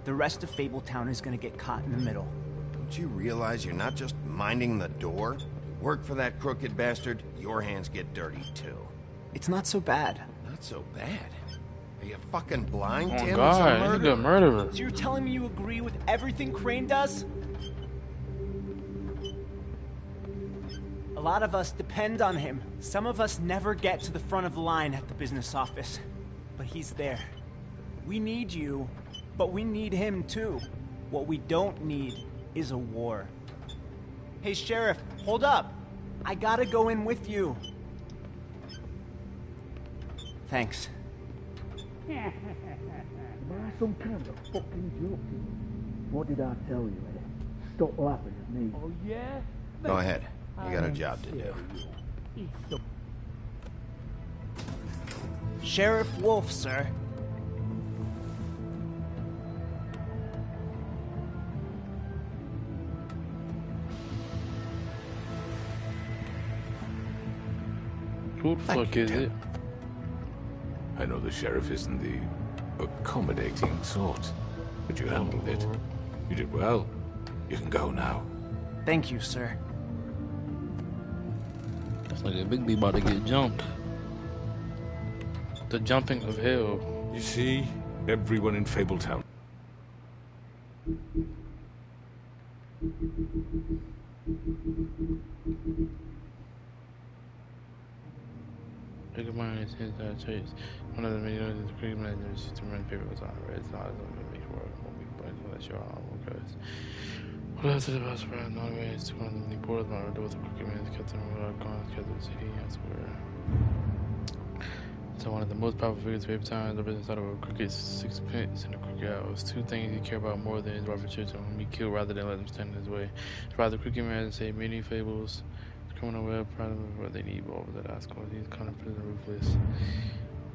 the rest of Fabletown is gonna get caught in the middle. Don't you realize you're not just minding the door? You work for that crooked bastard, your hands get dirty too. It's not so bad. Not so bad? Are you fucking blind, Oh Tim? God, he's a good murderer. So you're telling me you agree with everything Crane does? A lot of us depend on him. Some of us never get to the front of the line at the business office. But he's there. We need you, but we need him too. What we don't need is a war. Hey, Sheriff, hold up. I gotta go in with you. Thanks. Am I some kind of fucking joke? What did I tell you, Ed? Stop laughing at me. Oh, yeah? Go ahead. You got a job to do. Sheriff Wolf, sir. Who the fuck is it? I know the sheriff isn't the accommodating sort, but you handled it. You did well. You can go now. Thank you, sir. It's like a big B about to get jumped. The jumping of hell. You see, everyone in Fabletown. Look at mine, it's his chase. One of the videos is pretty much just to run papers on red sides on the make work won't be but unless you're on because what else is about spread no way is to one of the portals my door with the crooked man's kept them without going to the city, I swear. So one of the most powerful figures of Fabletown, the business out of a crooked sixpence and a crooked hours. Two things he cared about more than his rival children whom he killed rather than let them stand in his way. To ride the crooked man and save many fables. Criminal web, proud of what they need, but over that ask these kind of prison ruthless.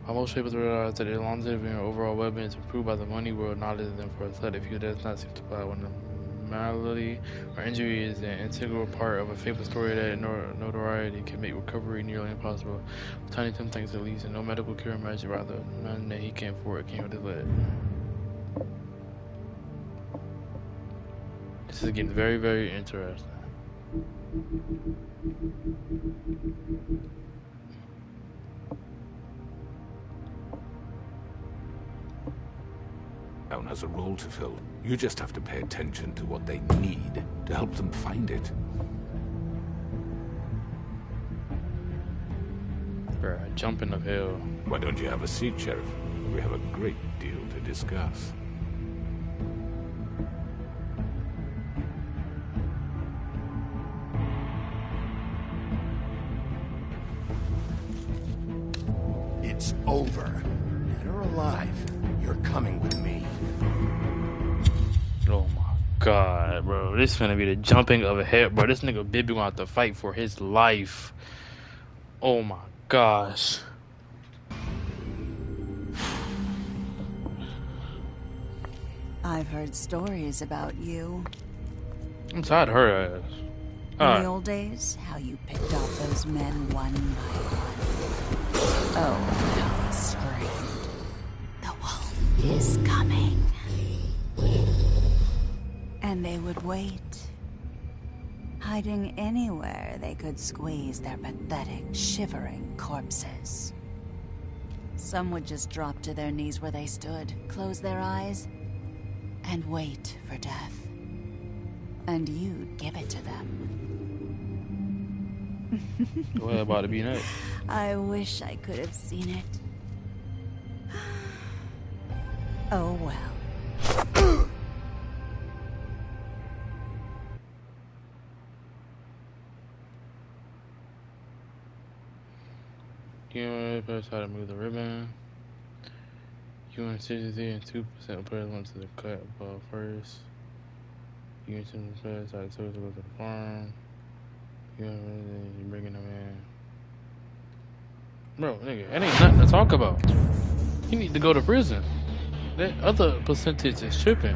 While most people realize that their longevity and overall well-being is improved by the money world knowledge of them for a study, few does not seem to apply when the malady or injury is an integral part of a fable story that notoriety can make recovery nearly impossible. Tiny Tim thinks at least, and no medical cure magic, rather, none that he can't afford it came with his leg. This is getting very, very interesting. Town has a role to fill. You just have to pay attention to what they need to help them find it. Right, jumping of hell. Why don't you have a seat, Sheriff? We have a great deal to discuss. It's over. Dead or alive, you're coming with me. Oh my god, bro. This is gonna be the jumping of a head, bro. This nigga Bibby gonna have to fight for his life. Oh my gosh. I've heard stories about you. I'm tired of her ass. In the old days, how you picked off those men one by one. Oh, how they screamed. The wolf is coming. And they would wait, hiding anywhere they could squeeze their pathetic, shivering corpses. Some would just drop to their knees where they stood, close their eyes, and wait for death. And you'd give it to them. Go ahead, about to be next. I wish I could have seen it. Oh well. You want to first how to move the ribbon. You want 60 and 2% players went to the cut above first. You want to players how to go to the farm. You bringing them in. Bro, nigga, that ain't nothing to talk about. You need to go to prison. That other percentage is tripping.